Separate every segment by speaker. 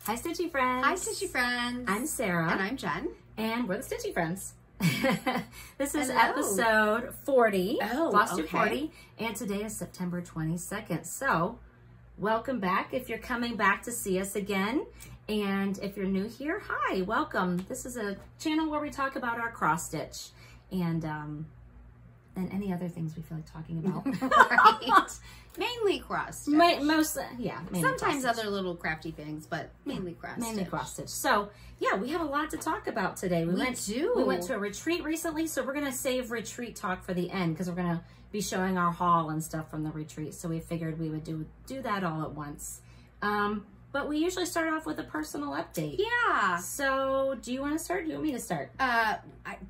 Speaker 1: Hi, Stitchy Friends.
Speaker 2: Hi, Stitchy Friends.
Speaker 1: I'm Sarah.
Speaker 2: And I'm Jen.
Speaker 1: And we're the Stitchy Friends. This is
Speaker 2: Hello.
Speaker 1: episode 40.
Speaker 2: Oh,
Speaker 1: okay. 40. And today is September 22nd. So, welcome back if you're coming back to see us again. And if you're new here, hi, welcome. This is a channel where we talk about our cross stitch and any other things we feel like talking about.
Speaker 2: Right. Mainly cross stitch.
Speaker 1: Mainly
Speaker 2: sometimes
Speaker 1: cross
Speaker 2: other little crafty things, but mainly cross stitch.
Speaker 1: Mainly cross stitch. So yeah, we have a lot to talk about today. We went to a retreat recently, so we're gonna save retreat talk for the end because we're gonna be showing our haul and stuff from the retreat. So we figured we would do that all at once. But we usually start off with a personal update.
Speaker 2: Yeah.
Speaker 1: So do you want to start? Or do you want me to start?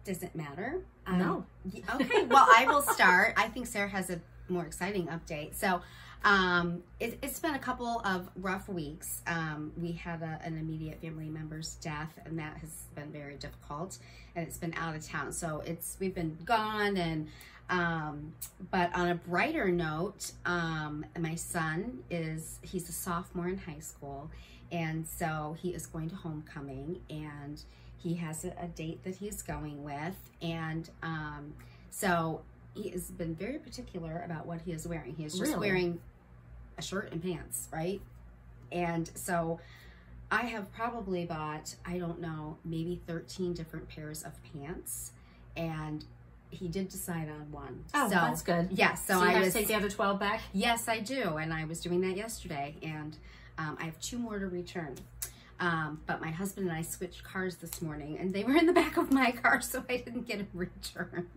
Speaker 2: Does it matter?
Speaker 1: No.
Speaker 2: Okay. Well, I will start. I think Sarah has a more exciting update. So it's been a couple of rough weeks. We had an immediate family member's death, and that has been very difficult, and it's been out of town. So we've been gone, and but on a brighter note, my son he's a sophomore in high school, and so he is going to homecoming, and he has a date that he's going with, and so he has been very particular about what he is wearing. He is just wearing a shirt and pants, right? And so I have probably bought, I don't know, maybe 13 different pairs of pants, and he did decide on one.
Speaker 1: Oh, so, that's good.
Speaker 2: Yes.
Speaker 1: So you have to take the other 12 back?
Speaker 2: Yes, I do. And I was doing that yesterday. And I have 2 more to return. But my husband and I switched cars this morning, and they were in the back of my car, so I didn't get them returned.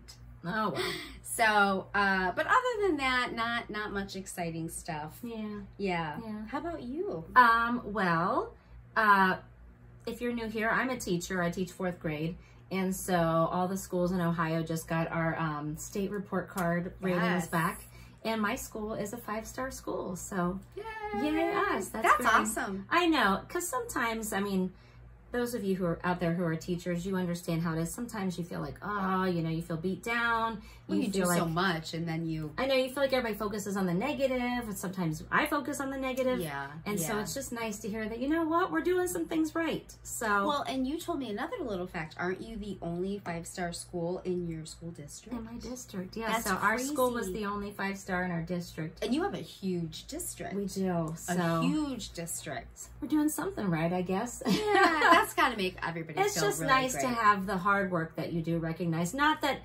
Speaker 1: Oh, wow.
Speaker 2: So, but other than that, not much exciting stuff.
Speaker 1: Yeah.
Speaker 2: How about you?
Speaker 1: Well, if you're new here, I'm a teacher. I teach 4th grade. And so all the schools in Ohio just got our state report card ratings back. And my school is a 5-star school. So yay us.
Speaker 2: That's awesome.
Speaker 1: I know. Because sometimes, I mean, those of you who are out there who are teachers, you understand how it is. Sometimes you feel like, oh, you know, you feel beat down.
Speaker 2: Well, you do so much, and then
Speaker 1: I know you feel like everybody focuses on the negative, and sometimes I focus on the negative.
Speaker 2: Yeah.
Speaker 1: And so it's just nice to hear that, you know what, we're doing some things right. So.
Speaker 2: Well, and you told me another little fact. Aren't you the only 5-star school in your school district?
Speaker 1: In my district, yeah.
Speaker 2: That's
Speaker 1: so
Speaker 2: crazy.
Speaker 1: Our school was the only 5-star in our district.
Speaker 2: And you have a huge district.
Speaker 1: We do. So
Speaker 2: a huge district.
Speaker 1: We're doing something right, I guess.
Speaker 2: Yeah, that's got to make everybody feel
Speaker 1: It's just
Speaker 2: really
Speaker 1: nice
Speaker 2: great.
Speaker 1: to have the hard work that you do recognized. Not that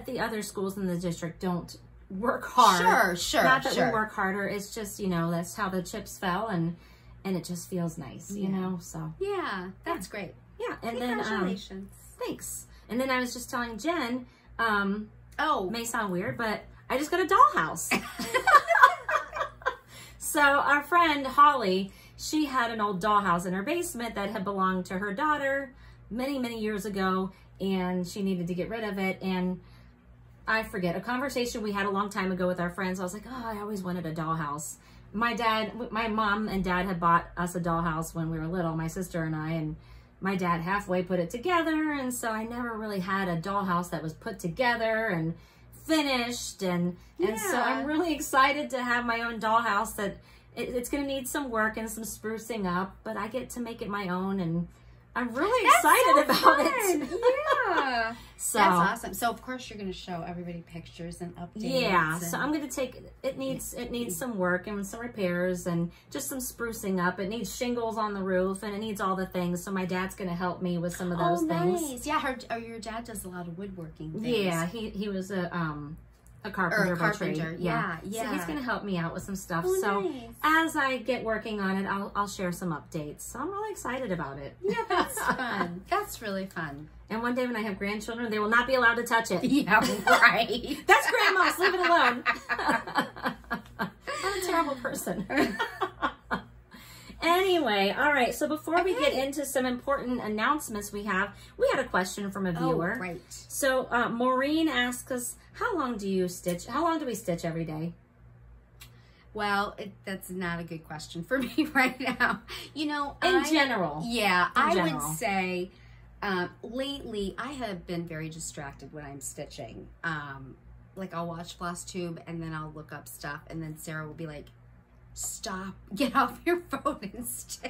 Speaker 1: the other schools in the district don't work hard.
Speaker 2: Sure.
Speaker 1: Not that we work harder. It's just, you know, that's how the chips fell, and it just feels nice, you know. So
Speaker 2: yeah, that's great.
Speaker 1: Yeah, and
Speaker 2: congratulations.
Speaker 1: Then thanks. And then I was just telling Jen. May sound weird, but I just got a dollhouse. So our friend Holly, she had an old dollhouse in her basement that had belonged to her daughter many years ago, and she needed to get rid of it. And I forget, a conversation we had a long time ago with our friends. I was like, oh, I always wanted a dollhouse. My mom and dad had bought us a dollhouse when we were little, my sister and I, and my dad halfway put it together. And so I never really had a dollhouse that was put together and finished. And so I'm really excited to have my own dollhouse that it's going to need some work and some sprucing up, but I get to make it my own, and I'm really excited about it.
Speaker 2: Yeah.
Speaker 1: So
Speaker 2: that's awesome. So of course you're going to show everybody pictures and updates.
Speaker 1: Yeah. So I'm going to take it needs some work and some repairs and just some sprucing up. It needs shingles on the roof, and it needs all the things. So my dad's going to help me with some of those things.
Speaker 2: Nice. Yeah, your dad does a lot of woodworking things.
Speaker 1: Yeah, he was a carpenter by trade.
Speaker 2: Yeah.
Speaker 1: So he's going to help me out with some stuff.
Speaker 2: Oh,
Speaker 1: so
Speaker 2: nice.
Speaker 1: as I get working on it, I'll share some updates. So I'm really excited about it.
Speaker 2: Yeah, that's fun. That's really fun.
Speaker 1: And one day when I have grandchildren, they will not be allowed to touch it.
Speaker 2: Yeah, right.
Speaker 1: That's grandma's. Leave it alone. I'm a terrible person. Anyway, all right. So before we get into some important announcements we had a question from a viewer.
Speaker 2: Oh, right.
Speaker 1: So Maureen asks us, how long do you stitch? How long do we stitch every day?
Speaker 2: Well, that's not a good question for me right now. You know,
Speaker 1: in general.
Speaker 2: Yeah, I would say lately I have been very distracted when I'm stitching. Like I'll watch FlossTube and then I'll look up stuff, and then Sarah will be like, stop, get off your phone and stitch.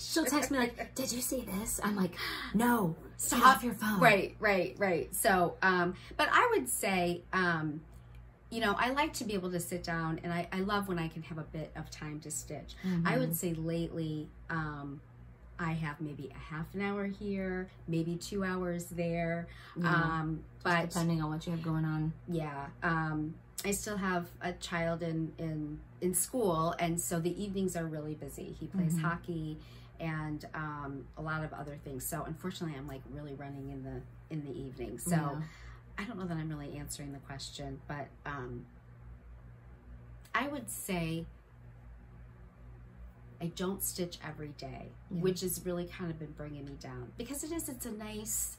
Speaker 1: she'll text me like, did you see this? I'm like, no, stop off your phone.
Speaker 2: Right. So, but I would say, you know, I like to be able to sit down, and I love when I can have a bit of time to stitch. I would say lately, I have maybe a half an hour here, maybe 2 hours there. But
Speaker 1: depending on what you have going on.
Speaker 2: Yeah. I still have a child in school, and so the evenings are really busy. He plays hockey and a lot of other things. So unfortunately, I'm like really running in the evening. So I don't know that I'm really answering the question, but I would say I don't stitch every day, which has really kind of been bringing me down, because it's a nice,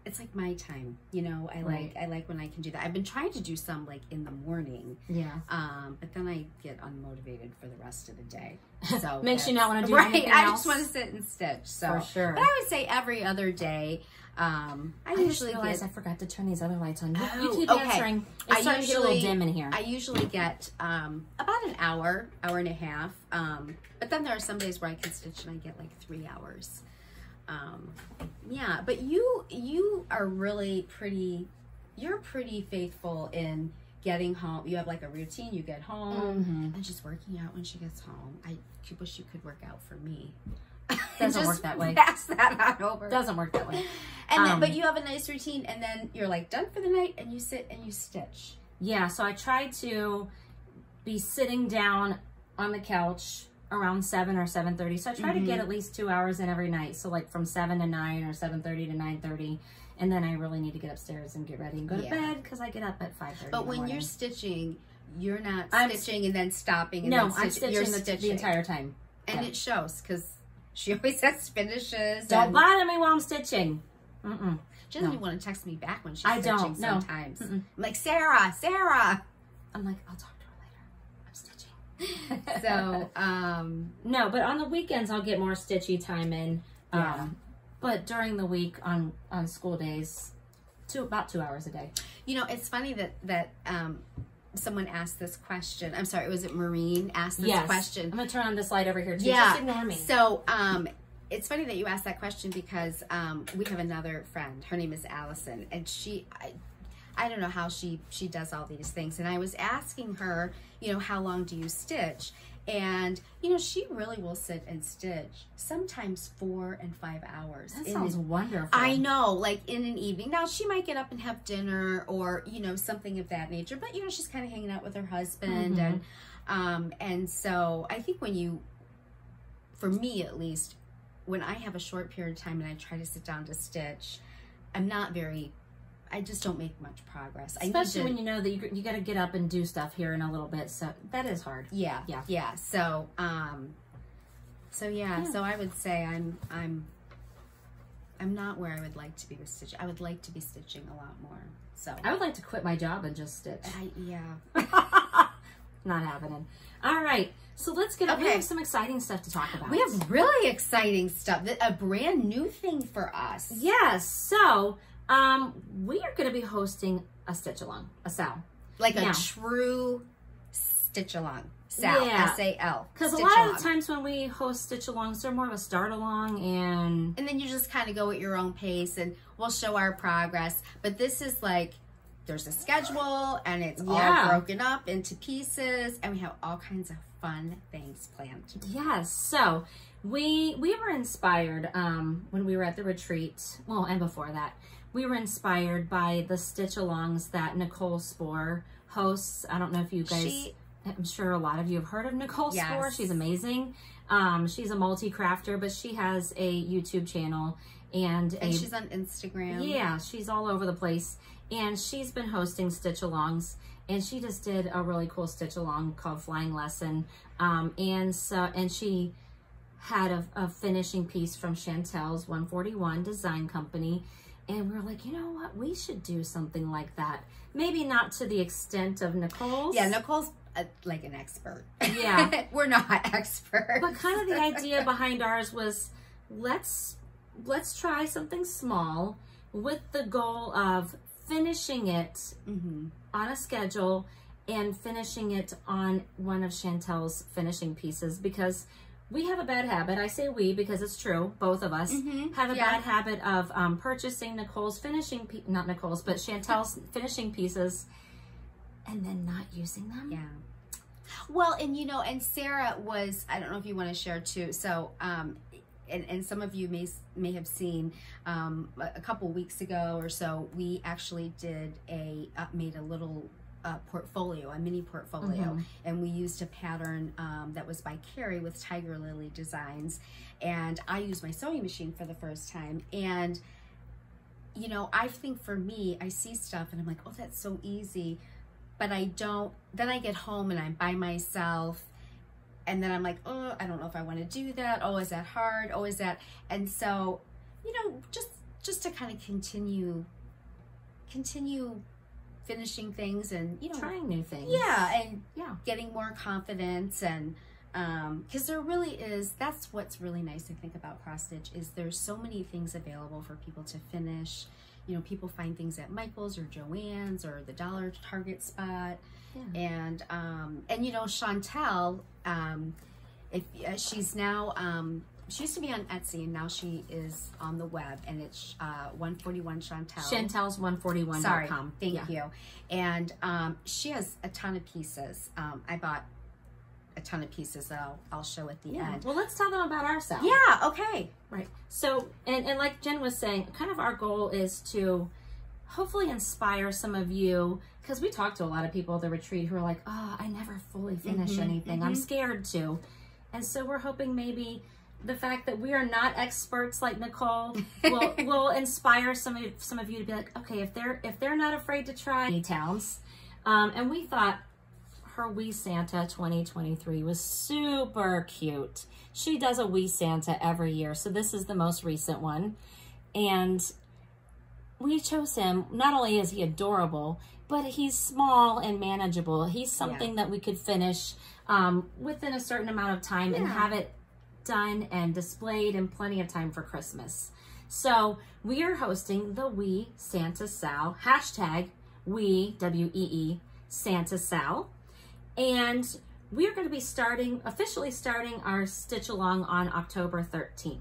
Speaker 2: it's like my time, you know. I like when I can do that. I've been trying to do some like in the morning, but then I get unmotivated for the rest of the day. So
Speaker 1: makes you not want to do anything else.
Speaker 2: I just want to sit and stitch. So
Speaker 1: for sure.
Speaker 2: But I would say every other day. I usually
Speaker 1: realized I forgot to turn these other lights on. You keep answering. It's starting to get a little dim in here.
Speaker 2: I usually get about an hour and a half. But then there are some days where I can stitch and I get like 3 hours. Yeah, but you are really pretty. You're pretty faithful in getting home. You have like a routine. You get home and just working out when she gets home. I wish you could work out for me.
Speaker 1: Doesn't work that way.
Speaker 2: Pass that on over.
Speaker 1: Doesn't work that way.
Speaker 2: And then, but you have a nice routine, and then you're like done for the night, and you sit and you stitch.
Speaker 1: Yeah. So I try to be sitting down on the couch around 7 or 7:30. So I try to get at least 2 hours in every night. So like from 7 to 9 or 7:30 to 9:30, and then I really need to get upstairs and get ready and go to bed because I get up at 5:30.
Speaker 2: But when you're stitching, you're not stitching and then stopping. And
Speaker 1: no,
Speaker 2: then
Speaker 1: I'm stitching, the entire time,
Speaker 2: and it shows because she always has finishes.
Speaker 1: Don't bother me while I'm stitching.
Speaker 2: She doesn't even want to text me back when she's
Speaker 1: I
Speaker 2: stitching
Speaker 1: don't.
Speaker 2: sometimes. I'm like, Sarah.
Speaker 1: I'm like, I'll talk to her later. I'm stitching.
Speaker 2: So,
Speaker 1: no, but on the weekends I'll get more stitchy time in. But during the week on school days, about 2 hours a day.
Speaker 2: You know, it's funny that someone asked this question. I'm sorry, was it Maureen asked this question?
Speaker 1: I'm gonna turn on this light over here too. Just ignore me.
Speaker 2: So it's funny that you asked that question because we have another friend. Her name is Allison, and I don't know how she does all these things. And I was asking her, you know, how long do you stitch? And, you know, she really will sit and stitch sometimes 4 and 5 hours.
Speaker 1: That sounds wonderful.
Speaker 2: I know, like in an evening. Now, she might get up and have dinner or, you know, something of that nature. But, you know, she's kind of hanging out with her husband. And so I think for me at least, when I have a short period of time and I try to sit down to stitch, I just don't make much progress.
Speaker 1: Especially when you know that you got to get up and do stuff here in a little bit. So that is hard.
Speaker 2: Yeah. So, so I would say I'm not where I would like to be with stitching. I would like to be stitching a lot more. So
Speaker 1: I would like to quit my job and just stitch. Not happening. All right. So let's get we have some exciting stuff to talk about.
Speaker 2: We have really exciting stuff. A brand new thing for us.
Speaker 1: Yes. So we are going to be hosting a stitch along, a SAL.
Speaker 2: Like a true stitch along. SAL, S-A-L.
Speaker 1: Because a lot of the times when we host stitch alongs, they're more of a start along and
Speaker 2: then you just kind of go at your own pace and we'll show our progress. But this is like, there's a schedule and it's all broken up into pieces and we have all kinds of fun things planned.
Speaker 1: Yes. So we were inspired when we were at the retreat, well, and before that. We were inspired by the stitch alongs that Nicole Spohr hosts. I don't know if you guys, I'm sure a lot of you have heard of Nicole Spohr. She's amazing. She's a multi-crafter, but she has a YouTube channel and
Speaker 2: she's on Instagram.
Speaker 1: Yeah, she's all over the place. And she's been hosting stitch alongs, and she just did a really cool stitch along called Flying Lesson. And she had a finishing piece from Chantel's 141 Design Company. And we were like, you know what? We should do something like that. Maybe not to the extent of Nicole's.
Speaker 2: Yeah, Nicole's like an expert.
Speaker 1: Yeah.
Speaker 2: We're not experts.
Speaker 1: But kind of the idea behind ours was let's try something small with the goal of finishing it on a schedule and finishing it on one of Chantel's finishing pieces, because we have a bad habit. I say we because it's true. Both of us have a bad habit of purchasing Nicole's not Nicole's, but Chantel's finishing pieces and then not using them.
Speaker 2: Yeah. Well, and you know, and Sarah was, I don't know if you want to share too. So, and some of you may have seen a couple weeks ago or so, we actually did made a little portfolio, a mini portfolio, and we used a pattern that was by Carrie with Tiger Lily Designs, and I used my sewing machine for the first time. And you know, I think for me, I see stuff and I'm like, oh, that's so easy, but I don't. Then I get home and I'm by myself, and then I'm like, oh, I don't know if I want to do that. Oh, is that hard? Oh, is that? And so, you know, just to kind of continue finishing things and, you know,
Speaker 1: trying new things.
Speaker 2: Yeah, and getting more confidence, and because there really is, that's what's really nice to think about cross stitch, is there's so many things available for people to finish. You know, people find things at Michael's or Joann's or the Dollar Target spot. Yeah. And you know, Chantel, if she's now she used to be on Etsy, and now she is on the web, and it's 141 Chantel.
Speaker 1: Chantel's 141.com.
Speaker 2: Sorry, thank you. And she has a ton of pieces. I bought a ton of pieces that I'll show at the end.
Speaker 1: Well, let's tell them about ourselves.
Speaker 2: Yeah, okay.
Speaker 1: Right. So, and like Jen was saying, kind of our goal is to hopefully inspire some of you, because we talked to a lot of people at the retreat who are like, oh, I never fully finish anything. I'm scared to. And so we're hoping maybe the fact that we are not experts like Nicole will inspire some of you to be like, okay, if they're not afraid to try towns. And we thought her Wee Santa 2023 was super cute. She does a Wee Santa every year, so this is the most recent one. And we chose him, not only is he adorable, but he's small and manageable. He's something that we could finish within a certain amount of time and have it done and displayed in plenty of time for Christmas. So we are hosting the Wee Santa Sal, hashtag Wee, W-E-E, Santa Sal. And we're going to be officially starting our stitch along on October 13th.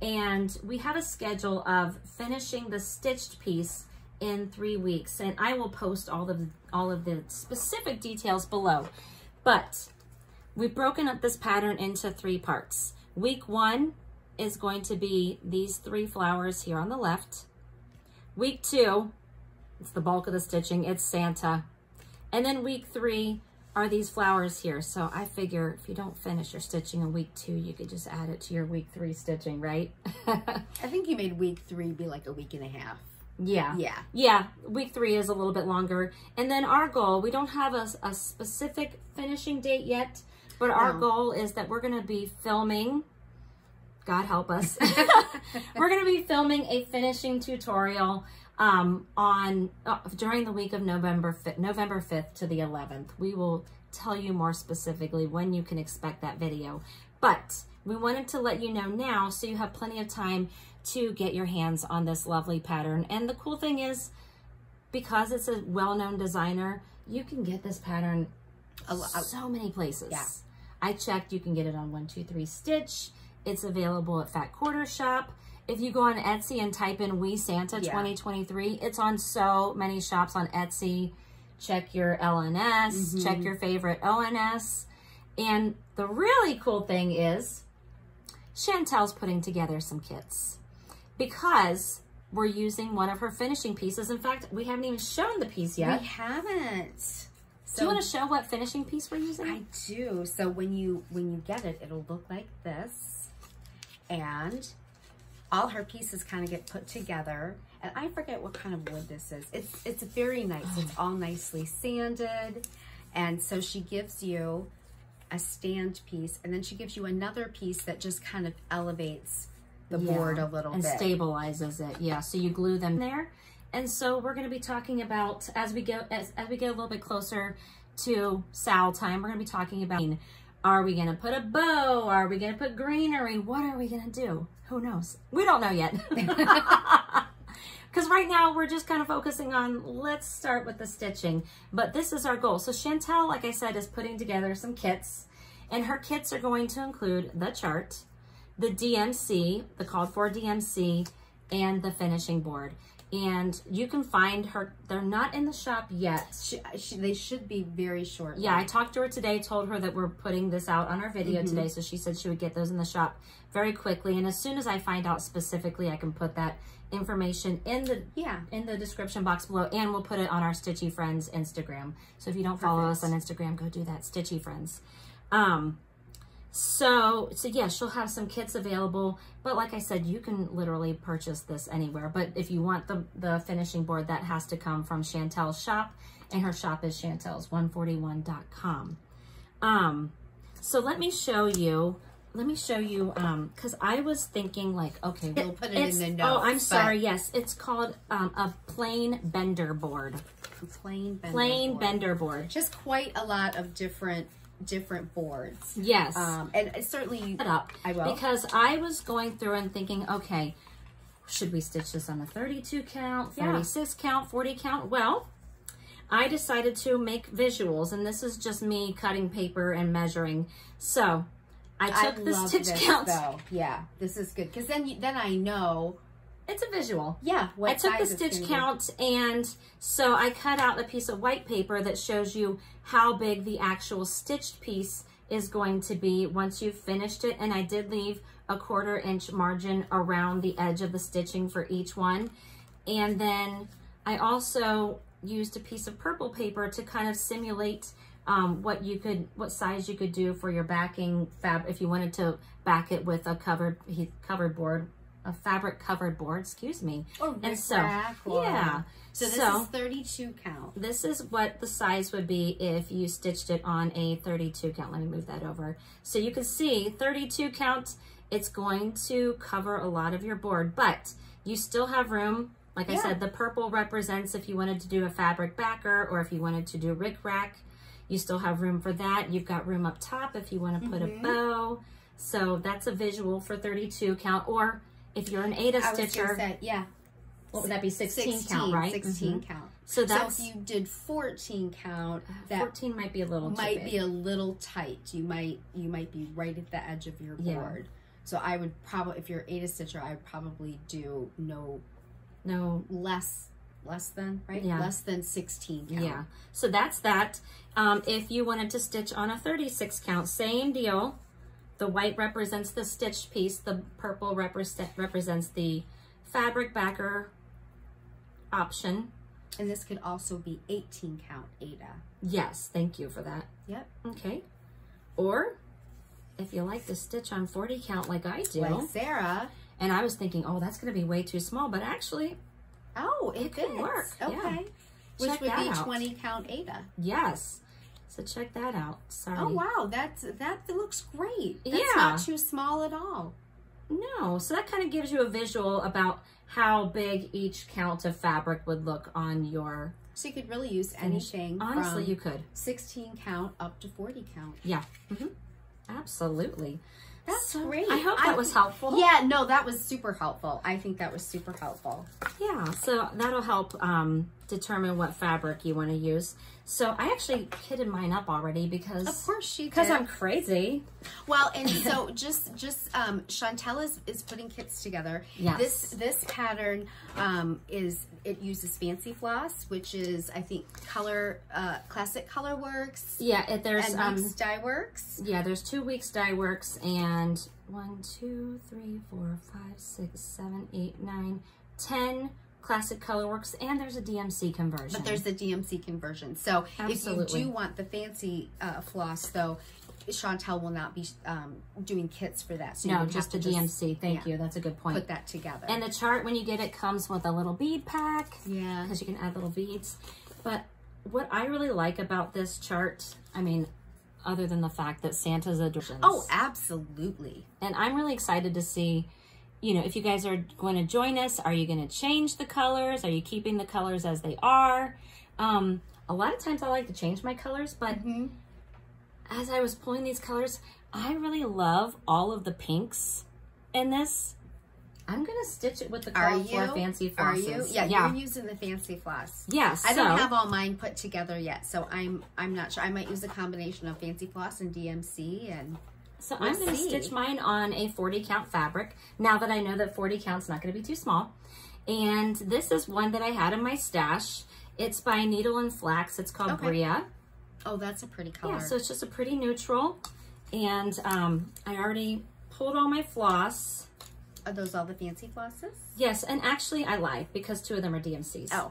Speaker 1: And we have a schedule of finishing the stitched piece in 3 weeks. And I will post all of the specific details below. But we've broken up this pattern into 3 parts. Week 1 is going to be these 3 flowers here on the left. Week 2, it's the bulk of the stitching, it's Santa. And then week 3 are these flowers here. So I figure if you don't finish your stitching in week 2, you could just add it to your week 3 stitching, right?
Speaker 2: I think you made week 3 be like a week and a half.
Speaker 1: Yeah. Yeah, week 3 is a little bit longer. And then our goal, we don't have a specific finishing date yet, but our goal is that we're going to be filming, God help us, we're going to be filming a finishing tutorial during the week of November 5th to the 11th. We will tell you more specifically when you can expect that video. But we wanted to let you know now so you have plenty of time to get your hands on this lovely pattern. And the cool thing is, because it's a well-known designer, you can get this pattern so many places. Yeah. I checked, you can get it on 123 Stitch. It's available at Fat Quarter Shop. If you go on Etsy and type in Wee Santa 2023, it's on so many shops on Etsy. Check your LNS, check your favorite ONS. And the really cool thing is, Chantel's putting together some kits because we're using one of her finishing pieces. In fact, we haven't even shown the piece yet.
Speaker 2: We haven't.
Speaker 1: So, do you want to show what finishing piece we're using?
Speaker 2: I do. So when you get it, it'll look like this. And all her pieces kind of get put together. And I forget what kind of wood this is. It's very nice. It's all nicely sanded. And so she gives you a stand piece, and then she gives you another piece that just kind of elevates the board a little bit.
Speaker 1: And stabilizes it. Yeah, so you glue them there. And so we're going to be talking about, as we get a little bit closer to Sal time, we're going to be talking about, are we going to put a bow? Are we going to put greenery? What are we going to do? Who knows? We don't know yet. Because right now we're just kind of focusing on, let's start with the stitching. But this is our goal. So Chantel, like I said, is putting together some kits. And her kits are going to include the chart, the DMC, the called for DMC, and the finishing board. And you can find her, they're not in the shop yet.
Speaker 2: They should be very short.
Speaker 1: Yeah, I talked to her today, told her that we're putting this out on our video today, so she said she would get those in the shop very quickly. And as soon as I find out specifically, I can put that information in the description box below, and we'll put it on our Stitchy Friends Instagram. So if you don't follow us on Instagram, go do that, Stitchy Friends. So yeah, she'll have some kits available, but like I said, you can literally purchase this anywhere. But if you want the finishing board, that has to come from Chantel's shop, and her shop is chantels141.com. So let me show you, because I was thinking like, okay,
Speaker 2: we'll put it in the notes.
Speaker 1: Oh, I'm sorry. Yes, it's called a plain bender board.
Speaker 2: Plain
Speaker 1: bender board.
Speaker 2: Just quite a lot of different boards.
Speaker 1: Yes.
Speaker 2: And certainly
Speaker 1: I will. Because I was going through and thinking, okay, should we stitch this on a 32 count, 36 count, 40 count? Well, I decided to make visuals, and this is just me cutting paper and measuring. So I took the stitch count.
Speaker 2: Though. Yeah, this is good, because then I know.
Speaker 1: It's a visual.
Speaker 2: Yeah.
Speaker 1: I took the stitch count, and so I cut out a piece of white paper that shows you how big the actual stitched piece is going to be once you've finished it. And I did leave a 1/4 inch margin around the edge of the stitching for each one. And then I also used a piece of purple paper to kind of simulate what size you could do for your backing if you wanted to back it with a fabric covered board, excuse me.
Speaker 2: Oh,
Speaker 1: and so,
Speaker 2: yeah. So this is 32 count.
Speaker 1: This is what the size would be if you stitched it on a 32 count. Let me move that over. So you can see 32 count, it's going to cover a lot of your board, but you still have room. Like I said, the purple represents if you wanted to do a fabric backer, or if you wanted to do rickrack, you still have room for that. You've got room up top if you want to put a bow. So that's a visual for 32 count, or if you're an Aida stitcher, what would that be? 16 count, right?
Speaker 2: 16 count.
Speaker 1: So that's,
Speaker 2: so if you did 14 count, that
Speaker 1: 14 might be a little
Speaker 2: be a little tight. You might be right at the edge of your board. So I would probably, if you're an Aida stitcher, I would probably do no less than, right? Yeah. Less than 16 count.
Speaker 1: Yeah. So that's that. If you wanted to stitch on a 36 count, same deal. The white represents the stitched piece. The purple represents the fabric backer option.
Speaker 2: And this could also be 18 count Aida.
Speaker 1: Yes, thank you for that.
Speaker 2: Yep.
Speaker 1: Okay. Or if you like to stitch on 40 count like I do.
Speaker 2: Like Sarah.
Speaker 1: And I was thinking, oh, that's going to be way too small, but actually,
Speaker 2: it could work. Okay.
Speaker 1: Yeah.
Speaker 2: Which would be 20 count Aida.
Speaker 1: Yes. So check that out. Sorry.
Speaker 2: Oh wow, that looks great. That's not too small at all.
Speaker 1: No, so that kind of gives you a visual about how big each count of fabric would look on your.
Speaker 2: So you could really use anything.
Speaker 1: Honestly,
Speaker 2: from
Speaker 1: you could
Speaker 2: 16 count up to 40 count.
Speaker 1: Yeah. Absolutely.
Speaker 2: That's great.
Speaker 1: I hope that was helpful.
Speaker 2: Yeah, no, that was super helpful. I think that was super helpful.
Speaker 1: Yeah, so that'll help determine what fabric you want to use. So I actually kitted mine up already because...
Speaker 2: Of course she did.
Speaker 1: Because I'm crazy.
Speaker 2: Well, and so just Chantel is putting kits together.
Speaker 1: Yes.
Speaker 2: This pattern it uses Fancy Floss, which is, I think, Classic Color Works.
Speaker 1: Yeah, there's...
Speaker 2: And Weeks Dye Works.
Speaker 1: Yeah, there's 2 Weeks Dye Works and 1, 2, 3, 4, 5, 6, 7, 8, 9, 10 Classic Color Works, and there's a DMC conversion.
Speaker 2: But there's the DMC conversion. So
Speaker 1: Absolutely.
Speaker 2: If you do want the Fancy Floss, though, Chantel will not be doing kits for that. So
Speaker 1: no, just the DMC. Thank you. That's a good point.
Speaker 2: Put that together.
Speaker 1: And the chart, when you get it, comes with a little bead pack.
Speaker 2: Yeah.
Speaker 1: Because you can add little beads. But what I really like about this chart, I mean, other than the fact that Santa's additions.
Speaker 2: Oh, absolutely.
Speaker 1: And I'm really excited to see, you know, if you guys are going to join us, are you going to change the colors? Are you keeping the colors as they are? A lot of times I like to change my colors, but as I was pulling these colors, I really love all of the pinks in this. I'm going to stitch it with the
Speaker 2: Are
Speaker 1: Called
Speaker 2: you?
Speaker 1: For Fancy
Speaker 2: Are
Speaker 1: Flosses.
Speaker 2: you? Yeah, you're using the fancy floss.
Speaker 1: Yes.
Speaker 2: I don't have all mine put together yet, so I'm not sure. I might use a combination of fancy floss and DMC, and
Speaker 1: so I'm going to stitch mine on a 40 count fabric. Now that I know that 40 count's not going to be too small. And this is one that I had in my stash. It's by Needle and Flax. It's called Bria.
Speaker 2: Oh, that's a pretty color.
Speaker 1: Yeah, so it's just a pretty neutral. And I already pulled all my floss.
Speaker 2: Are those all the fancy flosses?
Speaker 1: Yes, and actually I lied because 2 of them are DMCs.
Speaker 2: Oh.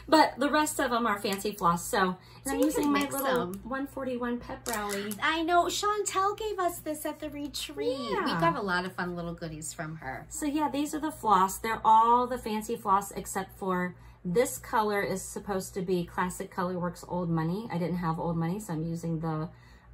Speaker 1: But the rest of them are fancy floss. So I'm using my little
Speaker 2: them.
Speaker 1: 141 Pep Rally.
Speaker 2: I know. Chantel gave us this at the retreat.
Speaker 1: Yeah.
Speaker 2: We got a lot of fun little goodies from her.
Speaker 1: So yeah, these are the floss. They're all the fancy floss except for this color is supposed to be Classic Colorworks Old Money. I didn't have Old Money, so I'm using the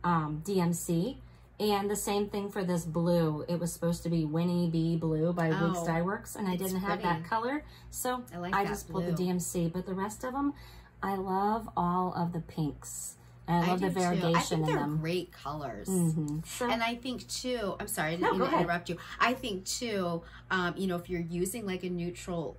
Speaker 1: DMC. And the same thing for this blue. It was supposed to be Winnie B Blue by Weeks Dye Works, and I didn't have that color, so I just pulled the DMC. But the rest of them, I love all of the pinks. And I love the variegation in them. I think
Speaker 2: they're great colors.
Speaker 1: So,
Speaker 2: and I think too, I'm sorry, I didn't mean to interrupt you. I think too, you know, if you're using like a neutral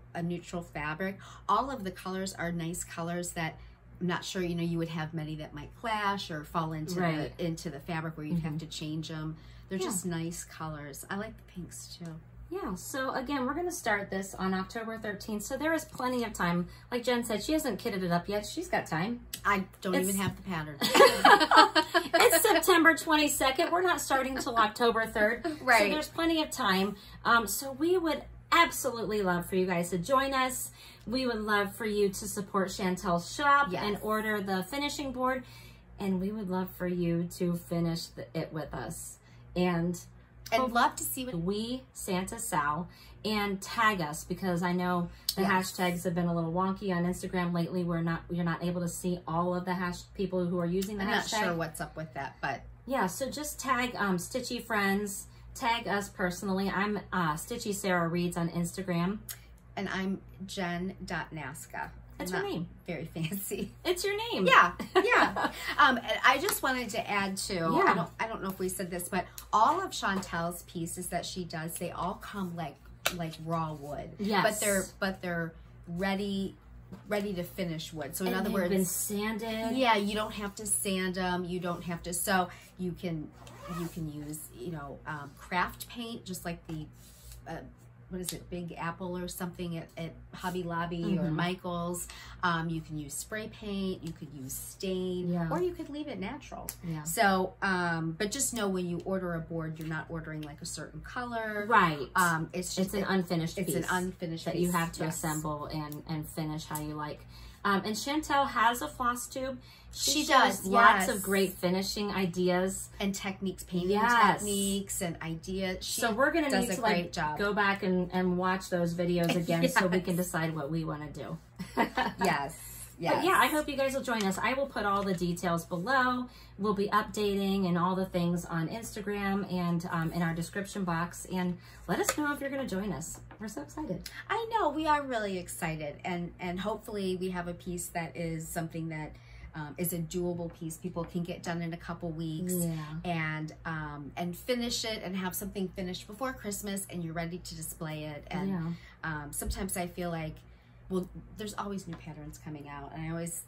Speaker 2: fabric, all of the colors are nice colors that I'm not sure, you know, you would have many that might clash or fall into the fabric where you'd have to change them. They're just nice colors. I like the pinks too.
Speaker 1: Yeah, so again, we're going to start this on October 13th. So there is plenty of time. Like Jen said, she hasn't kitted it up yet. She's got time.
Speaker 2: I don't even have the pattern.
Speaker 1: It's September 22nd. We're not starting until October 3rd.
Speaker 2: Right.
Speaker 1: So there's plenty of time. So we would absolutely love for you guys to join us. We would love for you to support Chantel's shop and order the finishing board. And we would love for you to finish it with us. And
Speaker 2: love to see what
Speaker 1: we Santa Sal and tag us, because I know the hashtags have been a little wonky on Instagram lately. You're not able to see all of the people who are using the hashtag.
Speaker 2: I'm not sure what's up with that, but
Speaker 1: yeah, so just tag Stitchy Friends, tag us personally. I'm Stitchy Sarah Reads on Instagram.
Speaker 2: And I'm Jen.Nasca.
Speaker 1: That's your name.
Speaker 2: Very fancy.
Speaker 1: It's your name.
Speaker 2: Yeah, yeah. And I just wanted to add too, I don't know if we said this, but all of Chantel's pieces that she does, they all come like raw wood.
Speaker 1: Yes.
Speaker 2: But they're ready to finish wood. So in other words,
Speaker 1: been sanded.
Speaker 2: Yeah, you don't have to sand them. You don't have to. So you can use, you know, craft paint, just like the what is it, Big Apple or something at Hobby Lobby or Michael's. You can use spray paint, you could use stain, or you could leave it natural. Yeah. So, but just know when you order a board, you're not ordering like a certain color.
Speaker 1: Right.
Speaker 2: It's just
Speaker 1: an unfinished piece.
Speaker 2: It's an unfinished
Speaker 1: that
Speaker 2: piece.
Speaker 1: You have to assemble and finish how you like. And Chantel has a floss tube. She does lots of great finishing ideas
Speaker 2: and techniques, painting techniques and ideas.
Speaker 1: So we're gonna need to like go back and watch those videos again so we can decide what we want to do.
Speaker 2: Yes.
Speaker 1: But yeah, I hope you guys will join us. I will put all the details below. We'll be updating and all the things on Instagram and in our description box. And let us know if you're going to join us. We're so excited.
Speaker 2: I know, we are really excited. And hopefully we have a piece that is something that is a doable piece. People can get done in a couple weeks and finish it and have something finished before Christmas, and you're ready to display it. And sometimes I feel like, well, there's always new patterns coming out, and I always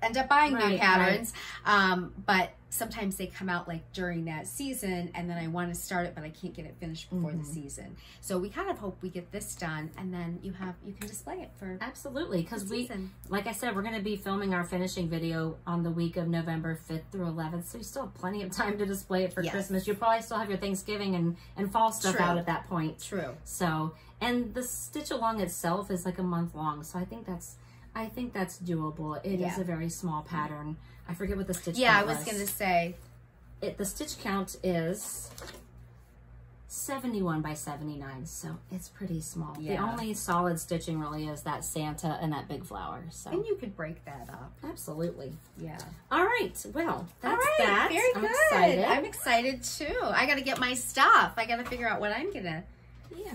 Speaker 2: end up buying new patterns. But sometimes they come out like during that season, and then I want to start it, but I can't get it finished before the season. So we kind of hope we get this done, and then you can display it for
Speaker 1: because like I said, we're going to be filming our finishing video on the week of November 5th through 11th. So you still have plenty of time to display it for Christmas. You'll probably still have your Thanksgiving and fall stuff out at that point.
Speaker 2: True.
Speaker 1: So, and the stitch along itself is like a month long. So I think that's doable. It is a very small pattern. I forget what the stitch count was.
Speaker 2: I was going to say.
Speaker 1: The stitch count is 71 by 79, so it's pretty small. The only solid stitching really is that Santa and that big flower. So.
Speaker 2: And you could break that up.
Speaker 1: Absolutely.
Speaker 2: Yeah.
Speaker 1: All right. Well, that's that.
Speaker 2: Very good.
Speaker 1: Excited.
Speaker 2: I'm excited too. I got to get my stuff. I got to figure out what I'm going to.
Speaker 1: Yeah.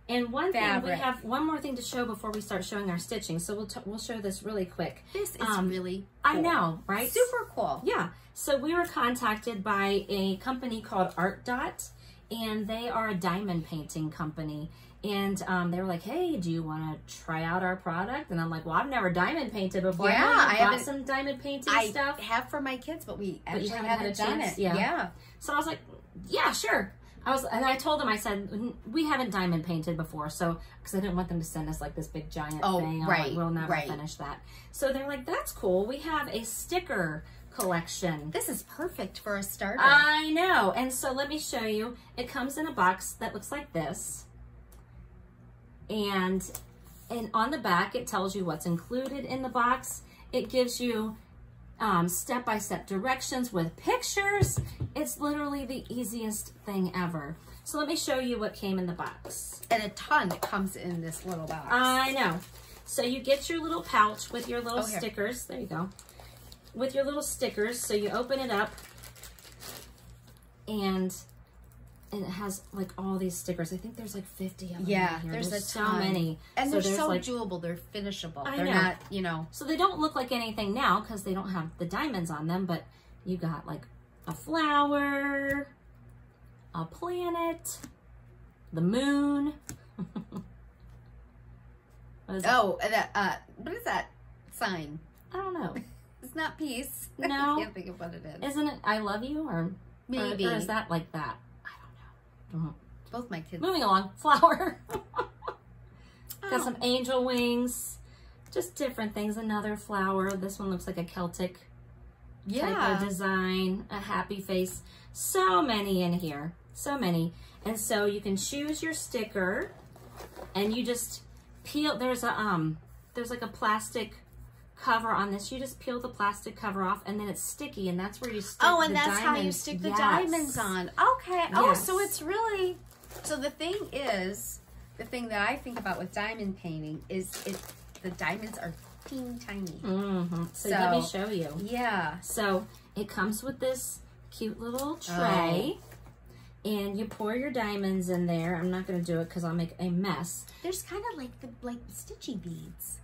Speaker 1: And one thing, we have one more thing to show before we start showing our stitching. So we'll show this really quick.
Speaker 2: This is really cool.
Speaker 1: I know, right?
Speaker 2: Super cool.
Speaker 1: Yeah. So we were contacted by a company called Art Dot, and they are a diamond painting company. And they were like, hey, do you want to try out our product? And I'm like, well, I've never diamond painted before.
Speaker 2: Yeah,
Speaker 1: I
Speaker 2: I
Speaker 1: bought
Speaker 2: haven't-
Speaker 1: some diamond painting
Speaker 2: I
Speaker 1: stuff.
Speaker 2: have for my kids, but we
Speaker 1: But you
Speaker 2: actually
Speaker 1: haven't
Speaker 2: haven't
Speaker 1: had a
Speaker 2: done
Speaker 1: chance?
Speaker 2: it.
Speaker 1: Yeah.
Speaker 2: Yeah.
Speaker 1: So I was like, yeah, sure. And I told them, I said, we haven't diamond painted before, so, because I didn't want them to send us like this big giant thing. I'm
Speaker 2: right,
Speaker 1: like, we'll never
Speaker 2: right.
Speaker 1: finish that. So they're like, that's cool. We have a sticker collection.
Speaker 2: This is perfect for a starter.
Speaker 1: I know. And so let me show you. It comes in a box that looks like this. And on the back, it tells you what's included in the box. It gives you step-by-step directions with pictures. It's literally the easiest thing ever. So let me show you what came in the box.
Speaker 2: And a ton comes in this little box.
Speaker 1: I know. So you get your little pouch with your little
Speaker 2: here.
Speaker 1: stickers. There you go. With your little stickers. So you open it up and it has like all these stickers. I think there's like 50 of them.
Speaker 2: Yeah,
Speaker 1: in here.
Speaker 2: there's a
Speaker 1: so
Speaker 2: ton.
Speaker 1: many.
Speaker 2: And they're
Speaker 1: there's
Speaker 2: so
Speaker 1: like,
Speaker 2: doable. They're finishable.
Speaker 1: I
Speaker 2: They're
Speaker 1: know.
Speaker 2: not, you know.
Speaker 1: so they don't look like anything now because they don't have the diamonds on them, but you got like a flower, a planet, the moon. What is that?
Speaker 2: Oh, what is that sign?
Speaker 1: I don't know.
Speaker 2: It's not peace.
Speaker 1: No.
Speaker 2: I can't think of what it is.
Speaker 1: Isn't it I love you or
Speaker 2: Maybe.
Speaker 1: or is that like that? I don't know.
Speaker 2: Both my kids.
Speaker 1: Moving along, flower. Got
Speaker 2: Oh.
Speaker 1: some angel wings, just different things. Another flower. This one looks like a Celtic type of design, a happy face. So many in here, so many. And so you can choose your sticker and you just peel. There's like a plastic cover on this. You just peel the plastic cover off and then it's sticky and that's where you stick
Speaker 2: Oh, and
Speaker 1: the
Speaker 2: that's
Speaker 1: diamonds.
Speaker 2: how you stick the
Speaker 1: Yes.
Speaker 2: diamonds on. Okay. Oh,
Speaker 1: Yes.
Speaker 2: so it's really, so the thing that I think about with diamond painting is the diamonds are teeny tiny.
Speaker 1: Mm-hmm. So let me
Speaker 2: So-
Speaker 1: show you.
Speaker 2: Yeah.
Speaker 1: So it comes with this cute little tray and you pour your diamonds in there. I'm not going to do it because I'll make a mess.
Speaker 2: There's kind of like the stitchy beads.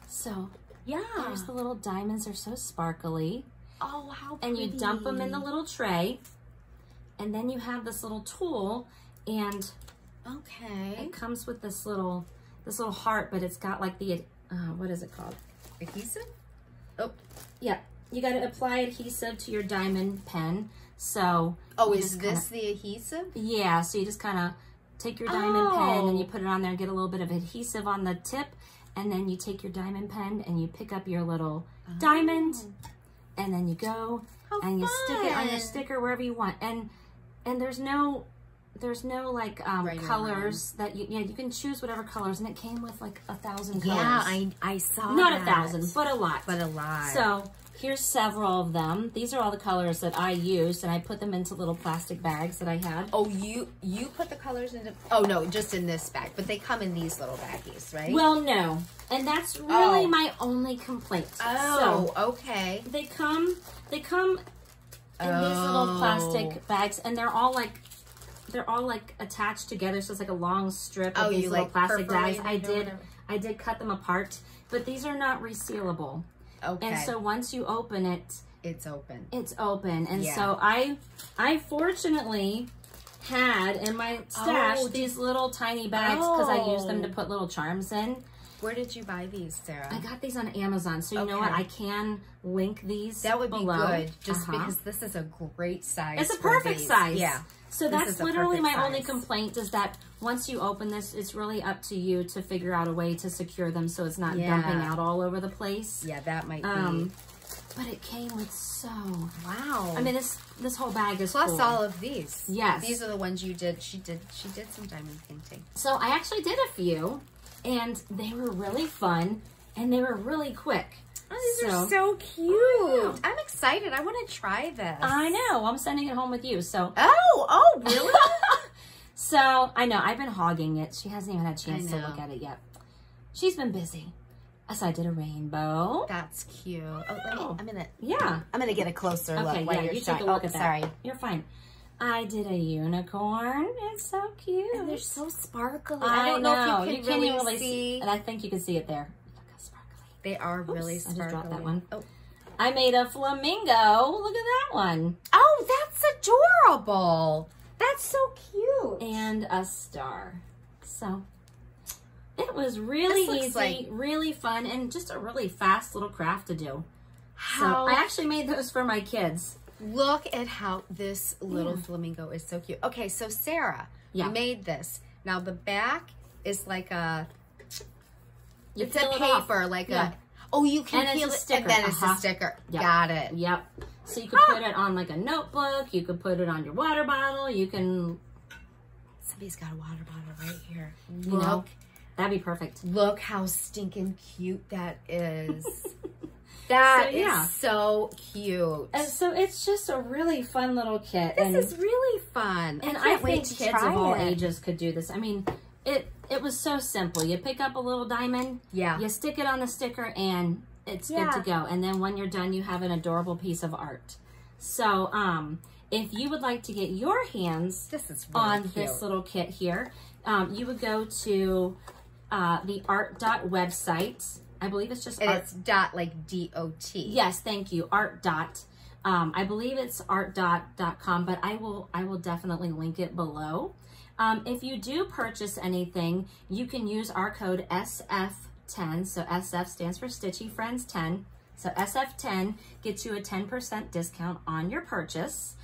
Speaker 1: So
Speaker 2: Yeah.
Speaker 1: there's the little diamonds. They're so sparkly.
Speaker 2: Oh, how
Speaker 1: And
Speaker 2: pretty.
Speaker 1: you dump them in the little tray. And then you have this little tool and
Speaker 2: Okay.
Speaker 1: it comes with this little heart, but it's got like the, what is it called?
Speaker 2: Adhesive? Oh.
Speaker 1: Yeah. You got to apply adhesive to your diamond pen. So.
Speaker 2: Oh,
Speaker 1: you
Speaker 2: is
Speaker 1: just
Speaker 2: this the adhesive?
Speaker 1: Yeah, so you just kind of take your diamond pen and you put it on there and get a little bit of adhesive on the tip. And then you take your diamond pen and you pick up your little diamond. And then you go and you stick it on your sticker wherever you want. And there's no like
Speaker 2: Right or
Speaker 1: colors that you can choose whatever colors. And it came with like 1,000 colors.
Speaker 2: Yeah, I saw
Speaker 1: Not
Speaker 2: that.
Speaker 1: 1,000, but a lot.
Speaker 2: But a lot.
Speaker 1: So here's several of them. These are all the colors that I used, and I put them into little plastic bags that I had.
Speaker 2: Oh, you put the colors into, oh no, just in this bag, but they come in these little baggies, right?
Speaker 1: Well, no. And that's really
Speaker 2: Oh.
Speaker 1: my only complaint.
Speaker 2: Oh,
Speaker 1: So
Speaker 2: okay.
Speaker 1: they come in these little plastic bags, and they're all like attached together, so it's like a long strip of
Speaker 2: Oh,
Speaker 1: these
Speaker 2: you,
Speaker 1: little
Speaker 2: like,
Speaker 1: plastic bags.
Speaker 2: perforated or whatever.
Speaker 1: I did cut them apart, but these are not resealable.
Speaker 2: Okay.
Speaker 1: And so once you open it,
Speaker 2: it's open.
Speaker 1: it's open. And
Speaker 2: Yeah.
Speaker 1: so I fortunately had in my stash
Speaker 2: Oh,
Speaker 1: these little tiny bags because I used them to
Speaker 2: Oh.
Speaker 1: put little charms in.
Speaker 2: Where did you buy these, Sarah?
Speaker 1: I got these on Amazon, so you know what?
Speaker 2: Okay.
Speaker 1: I can link these
Speaker 2: That would be
Speaker 1: below.
Speaker 2: good, just because this is a great size.
Speaker 1: It's a
Speaker 2: for
Speaker 1: perfect
Speaker 2: these.
Speaker 1: size.
Speaker 2: Yeah.
Speaker 1: So
Speaker 2: This
Speaker 1: that's
Speaker 2: is a
Speaker 1: literally my
Speaker 2: perfect
Speaker 1: only
Speaker 2: size.
Speaker 1: complaint is that once you open this, it's really up to you to figure out a way to secure them so it's not dumping
Speaker 2: Yeah.
Speaker 1: out all over the place.
Speaker 2: Yeah, that might be.
Speaker 1: But it came with so.
Speaker 2: Wow.
Speaker 1: I mean, this whole bag is
Speaker 2: plus
Speaker 1: full.
Speaker 2: all of these.
Speaker 1: Yes.
Speaker 2: These are the ones you did. She did some diamond painting.
Speaker 1: So I actually did a few, and they were really fun, and they were really quick.
Speaker 2: Oh, these are so cute. I'm excited. I want to try this.
Speaker 1: I know. I'm sending it home with you. So
Speaker 2: Oh, really?
Speaker 1: So I know I've been hogging it. She hasn't even had a chance to
Speaker 2: I know.
Speaker 1: look at it yet. She's been busy. So I did a rainbow.
Speaker 2: That's cute. Oh, let me,
Speaker 1: Oh.
Speaker 2: I'm gonna get a closer
Speaker 1: Okay,
Speaker 2: look. while
Speaker 1: yeah,
Speaker 2: you're
Speaker 1: you take
Speaker 2: showing-
Speaker 1: a look
Speaker 2: oh,
Speaker 1: at that.
Speaker 2: Sorry.
Speaker 1: You're fine. I did a unicorn. It's so cute.
Speaker 2: And they're so sparkly.
Speaker 1: I
Speaker 2: don't know if you
Speaker 1: can't
Speaker 2: can
Speaker 1: even
Speaker 2: really see.
Speaker 1: And I think you can see it there. Look how sparkly.
Speaker 2: They are really
Speaker 1: Oops, I
Speaker 2: sparkly.
Speaker 1: just dropped that one.
Speaker 2: Oh.
Speaker 1: I made a flamingo. Look at that one.
Speaker 2: Oh, that's adorable. That's so cute.
Speaker 1: And a star. So it was really easy, really fun, and just a really fast little craft to do. So I actually made those for my kids.
Speaker 2: Look at how this little flamingo is so cute. Okay, so Sarah made this. Now the back is like a, it's a paper, like a, oh, you can peel it, and then it's a sticker.
Speaker 1: Yep.
Speaker 2: Got it.
Speaker 1: Yep. So you could put it on like a notebook. You could put it on your water bottle. You can.
Speaker 2: Somebody's got a water bottle right here.
Speaker 1: You know, that'd be perfect.
Speaker 2: Look how stinking cute that is. That is so cute.
Speaker 1: And so it's just a really fun little kit.
Speaker 2: This is really fun.
Speaker 1: And I think kids of all ages could do this. I mean, it was so simple. You pick up a little diamond. Yeah. You stick it on the sticker and it's good to go. And then when you're done, you have an adorable piece of art. So if you would like to get your hands on this little kit here, you would go to the art.website. I believe it's just
Speaker 2: art. It's dot, like D-O-T.
Speaker 1: Yes, thank you. Art dot. I believe it's art.com, but I will definitely link it below. If you do purchase anything, you can use our code SF10. So SF stands for Stitchy Friends 10. So SF10 gets you a 10% discount on your purchase.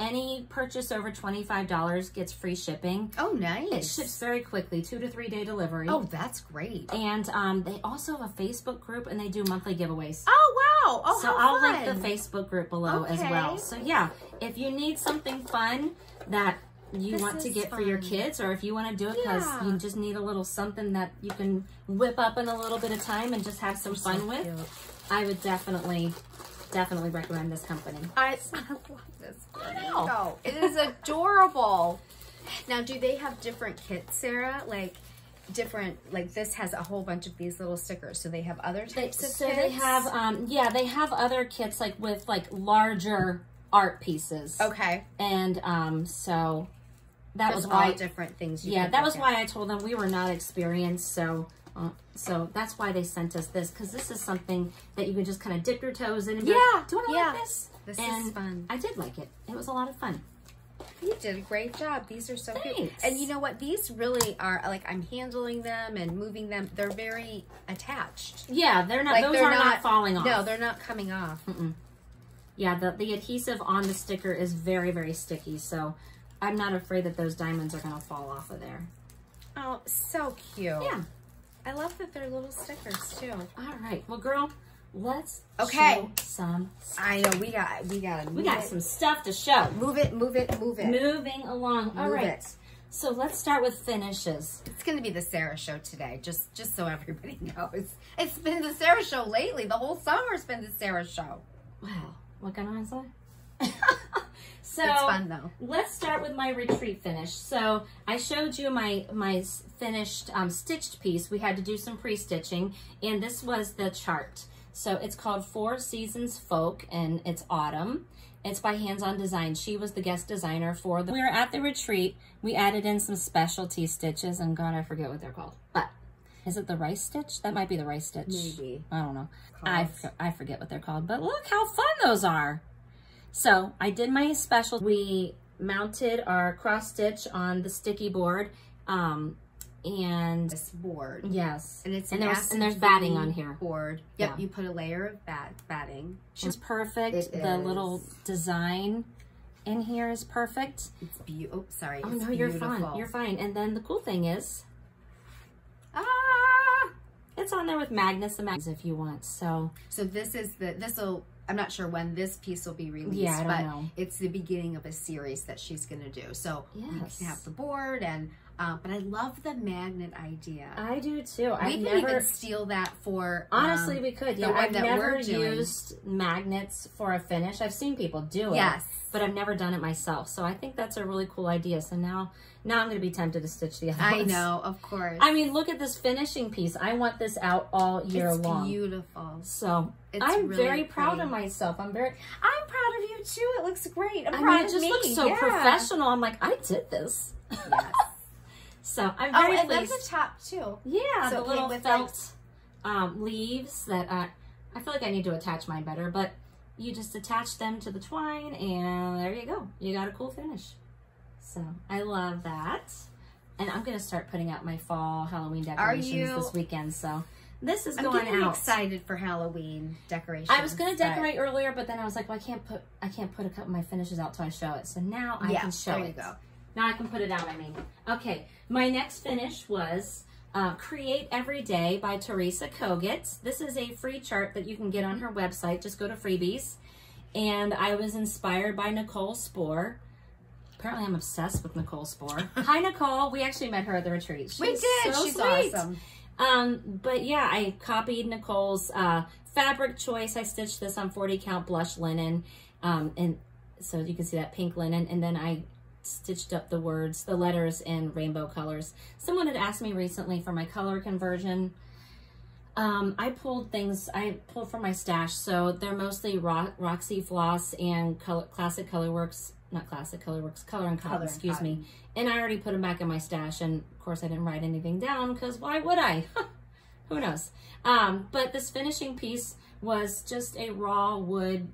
Speaker 1: Any purchase over $25 gets free shipping.
Speaker 2: Oh, nice.
Speaker 1: It ships very quickly, 2 to 3 day delivery.
Speaker 2: Oh, that's great.
Speaker 1: And they also have a Facebook group and they do monthly giveaways.
Speaker 2: Oh, wow. Oh,
Speaker 1: so I'll link the Facebook group below as well. So yeah, if you need something fun that you want to get for your kids, or if you want to do it because you just need a little something that you can whip up in a little bit of time and just have some fun with, I would definitely recommend this company.
Speaker 2: I love this. Wow. It is adorable. Now, do they have different kits, Sarah? Like different, like this has a whole bunch of these little stickers. So they have other types of kits?
Speaker 1: So they have, they have other kits like with like larger art pieces.
Speaker 2: Okay.
Speaker 1: And so that was
Speaker 2: why different things.
Speaker 1: That was why I told them we were not experienced. So that's why they sent us this, because this is something that you can just kind of dip your toes in and be like, do I like this?
Speaker 2: This is fun.
Speaker 1: I did like it. It was a lot of fun.
Speaker 2: You did a great job. These are so
Speaker 1: cute.
Speaker 2: And you know what? These really are, like, I'm handling them and moving them. They're very attached.
Speaker 1: Yeah, they're not, like, those are not falling off.
Speaker 2: No, they're not coming off.
Speaker 1: Yeah, the adhesive on the sticker is very, very sticky. So I'm not afraid that those diamonds are going to fall off of there.
Speaker 2: Oh, so cute.
Speaker 1: Yeah.
Speaker 2: I love that they're little stickers too.
Speaker 1: All right. Well, girl, let's show some stuff.
Speaker 2: I know we got
Speaker 1: some stuff to show.
Speaker 2: Move it.
Speaker 1: Moving along. All right. So let's start with finishes.
Speaker 2: It's going to be the Sarah show today, just so everybody knows. It's been the Sarah show lately. The whole summer's been the Sarah show.
Speaker 1: Wow. What can I say? So
Speaker 2: it's fun though.
Speaker 1: Let's start with my retreat finish. So I showed you my finished stitched piece. We had to do some pre-stitching, and this was the chart. So it's called Four Seasons Folk, and it's autumn. It's by Hands On Design. She was the guest designer for the. We were at the retreat. We added in some specialty stitches, and God, I forget what they're called. But is it the rice stitch? That might be the rice stitch.
Speaker 2: Maybe.
Speaker 1: I don't know. I forget what they're called. But look how fun those are. So I did my special. We mounted our cross stitch on the sticky board, and
Speaker 2: this board.
Speaker 1: Yes,
Speaker 2: and it's
Speaker 1: and there's batting on here.
Speaker 2: Board. Yep, you put a layer of batting.
Speaker 1: It's perfect. The little design in here is perfect.
Speaker 2: It's beautiful. Oh, sorry.
Speaker 1: Oh no, you're fine. You're fine. And then the cool thing is, it's on there with magnets and magnets if you want. So
Speaker 2: this is this'll. I'm not sure when this piece will be released,
Speaker 1: yeah, I don't know.
Speaker 2: It's the beginning of a series that she's going to do. So you can have the board, and but I love the magnet idea.
Speaker 1: I do too.
Speaker 2: We could even steal that for
Speaker 1: honestly, we could. Yeah, I've never used magnets for a finish. I've seen people do it, but I've never done it myself. So I think that's a really cool idea. So now I'm going to be tempted to stitch the other ones.
Speaker 2: I know, of course.
Speaker 1: I mean, look at this finishing piece. I want this out all year long.
Speaker 2: It's beautiful.
Speaker 1: So I'm really very proud of myself. I'm proud
Speaker 2: of you too. It looks great. I'm
Speaker 1: proud of me. It just looks so professional. I'm like, I did this.
Speaker 2: Yes.
Speaker 1: So I'm very pleased.
Speaker 2: And that's the top too.
Speaker 1: Yeah, so the little felt leaves that I feel like I need to attach mine better, but you just attach them to the twine and there you go. You got a cool finish. So I love that. And I'm going to start putting out my fall Halloween decorations this weekend. So this is going out.
Speaker 2: I'm excited for Halloween decorations.
Speaker 1: I was going to decorate earlier, but then I was like, well, I can't put a couple of my finishes out till I show it. So now I can show it.
Speaker 2: There you go.
Speaker 1: Now I can put it out, I mean. Okay, my next finish was Create Every Day by Teresa Kogut. This is a free chart that you can get on her website. Just go to Freebies. And I was inspired by Nicole Spohr. Apparently I'm obsessed with Nicole Spohr. Hi, Nicole. We actually met her at the retreat.
Speaker 2: We did.
Speaker 1: So
Speaker 2: She's
Speaker 1: sweet.
Speaker 2: awesome.
Speaker 1: But yeah, I copied Nicole's fabric choice. I stitched this on 40 count blush linen. And so you can see that pink linen. And then I stitched up the words, the letters in rainbow colors. Someone had asked me recently for my color conversion. I pulled from my stash. So they're mostly Roxy Floss and Classic Colorworks. Not Classic Colorworks, Color and Cotton, excuse me. And I already put them back in my stash. And of course I didn't write anything down because why would I? Who knows? But this finishing piece was just a raw wood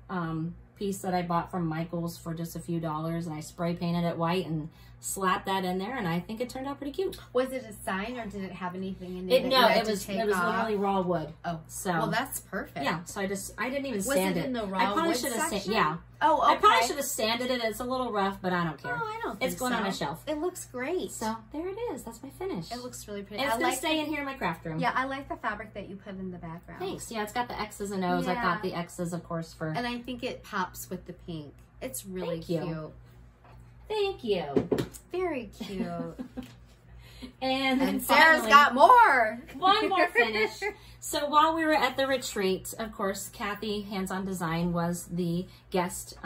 Speaker 1: piece that I bought from Michael's for just a few dollars. And I spray painted it white and slapped that in there. And I think it turned out pretty cute.
Speaker 2: Was it a sign or did it have anything in it?
Speaker 1: No, it was literally raw wood.
Speaker 2: Oh,
Speaker 1: so
Speaker 2: well, that's perfect.
Speaker 1: Yeah, so I didn't even sand it.
Speaker 2: Was it in the raw
Speaker 1: I probably
Speaker 2: wood
Speaker 1: should have
Speaker 2: section?
Speaker 1: Yeah.
Speaker 2: Oh, okay.
Speaker 1: I probably should have sanded it. It's a little rough, but I don't care.
Speaker 2: Oh, I don't think
Speaker 1: It's going on a shelf.
Speaker 2: It looks great.
Speaker 1: So there it is. That's my finish.
Speaker 2: It looks really pretty.
Speaker 1: And it's going to stay in here in my craft room.
Speaker 2: Yeah, I like the fabric that you put in the background.
Speaker 1: Thanks. Yeah, it's got the X's and O's.
Speaker 2: Yeah.
Speaker 1: I got the X's, of course, for...
Speaker 2: And I think it pops with the pink. It's really cute.
Speaker 1: Thank you.
Speaker 2: Very cute.
Speaker 1: And
Speaker 2: Sarah's
Speaker 1: finally,
Speaker 2: got more.
Speaker 1: One more finish. So while we were at the retreat, of course, Kathy Hands On Design was the guest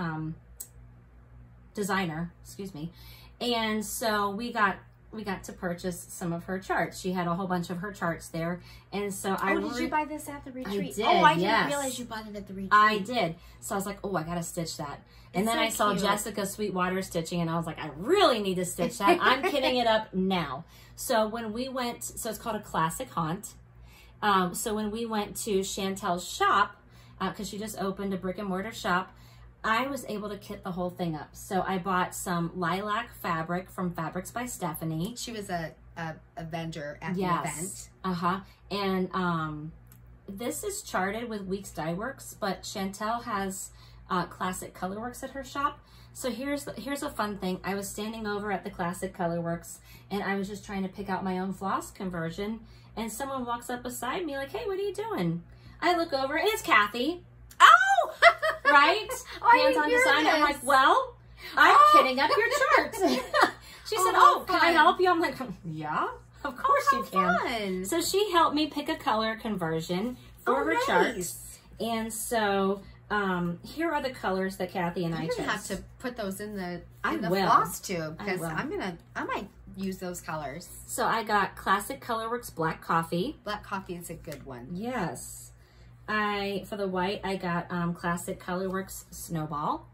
Speaker 1: designer, excuse me. And so we got to purchase some of her charts. She had a whole bunch of her charts there. And so
Speaker 2: did you buy this at the retreat?
Speaker 1: I did,
Speaker 2: Oh, I didn't realize you bought it at the retreat.
Speaker 1: I did. So I was like, oh, I got to stitch that. And then
Speaker 2: so
Speaker 1: I saw
Speaker 2: cute.
Speaker 1: Jessica Sweetwater stitching, and I was like, I really need to stitch that. I'm kitting it up now. So when we went, so it's called a classic haunt. So when we went to Chantel's shop, because she just opened a brick and mortar shop, I was able to kit the whole thing up. So I bought some lilac fabric from Fabrics by Stephanie.
Speaker 2: She was a vendor at the event.
Speaker 1: And this is charted with Weeks Dye Works, but Chantel has Classic Colorworks at her shop. So here's a fun thing. I was standing over at the Classic Colorworks and I was just trying to pick out my own floss conversion, and someone walks up beside me like, hey, what are you doing? I look over and it's Kathy.
Speaker 2: Oh!
Speaker 1: Right? Hands On Design. I'm like, well, I'm kitting up your charts. She said, oh, can I help you? I'm like, yeah, of course you can.
Speaker 2: Fun.
Speaker 1: So she helped me pick a color conversion for her charts. And so here are the colors that Kathy and I chose.
Speaker 2: I'm gonna have to put those in the
Speaker 1: will.
Speaker 2: floss tube because I might use those colors.
Speaker 1: So I got Classic Colorworks Black Coffee.
Speaker 2: Black coffee is a good one.
Speaker 1: Yes. For the white, I got Classic Colorworks Snowball.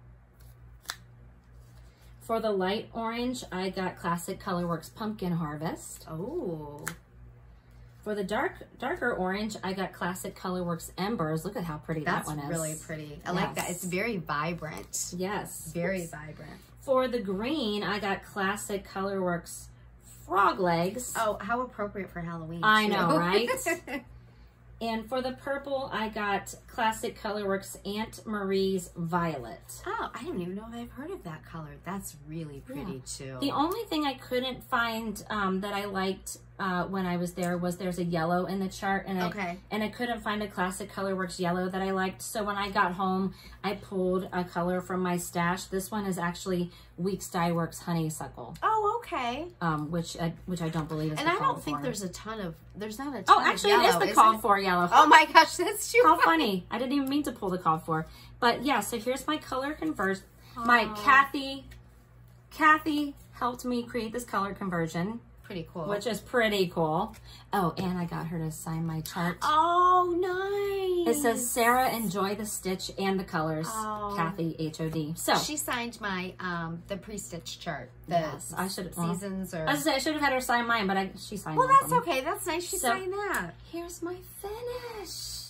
Speaker 1: For the light orange, I got Classic Colorworks Pumpkin Harvest.
Speaker 2: Oh.
Speaker 1: For the darker orange, I got Classic Colorworks Embers. Look at how pretty that one is.
Speaker 2: That's really pretty. I like that. It's very vibrant.
Speaker 1: Yes.
Speaker 2: Very vibrant.
Speaker 1: For the green, I got Classic Colorworks Frog Legs.
Speaker 2: Oh, how appropriate for Halloween.
Speaker 1: I know, right? And for the purple, I got Classic Colorworks Aunt Marie's Violet.
Speaker 2: Oh, I don't even know if I've heard of that color. That's really pretty too.
Speaker 1: The only thing I couldn't find that I liked when I was there was there's a yellow in the chart, and I couldn't find a Classic Colorworks yellow that I liked. So when I got home, I pulled a color from my stash. This one is actually Weeks Dye Works Honeysuckle.
Speaker 2: Oh, okay.
Speaker 1: Which I don't believe is.
Speaker 2: And
Speaker 1: the
Speaker 2: I
Speaker 1: call
Speaker 2: don't think
Speaker 1: for.
Speaker 2: There's not a ton.
Speaker 1: Oh, actually,
Speaker 2: of yellow,
Speaker 1: it is the called for yellow.
Speaker 2: Oh my gosh, that's too
Speaker 1: How funny. I didn't even mean to pull the call for. But yeah, so here's my color conversion. My Kathy helped me create this color conversion.
Speaker 2: Pretty cool.
Speaker 1: Which is pretty cool. Oh, and I got her to sign my chart.
Speaker 2: Oh, nice.
Speaker 1: It says, Sarah, enjoy the stitch and the colors. Kathy, H-O-D. So
Speaker 2: she signed my the pre-stitch chart.
Speaker 1: Yes, I should have.
Speaker 2: Seasons or.
Speaker 1: I should have had her sign mine, but she signed.
Speaker 2: Well, that's
Speaker 1: them.
Speaker 2: okay. That's nice. She signed that.
Speaker 1: Here's my finish.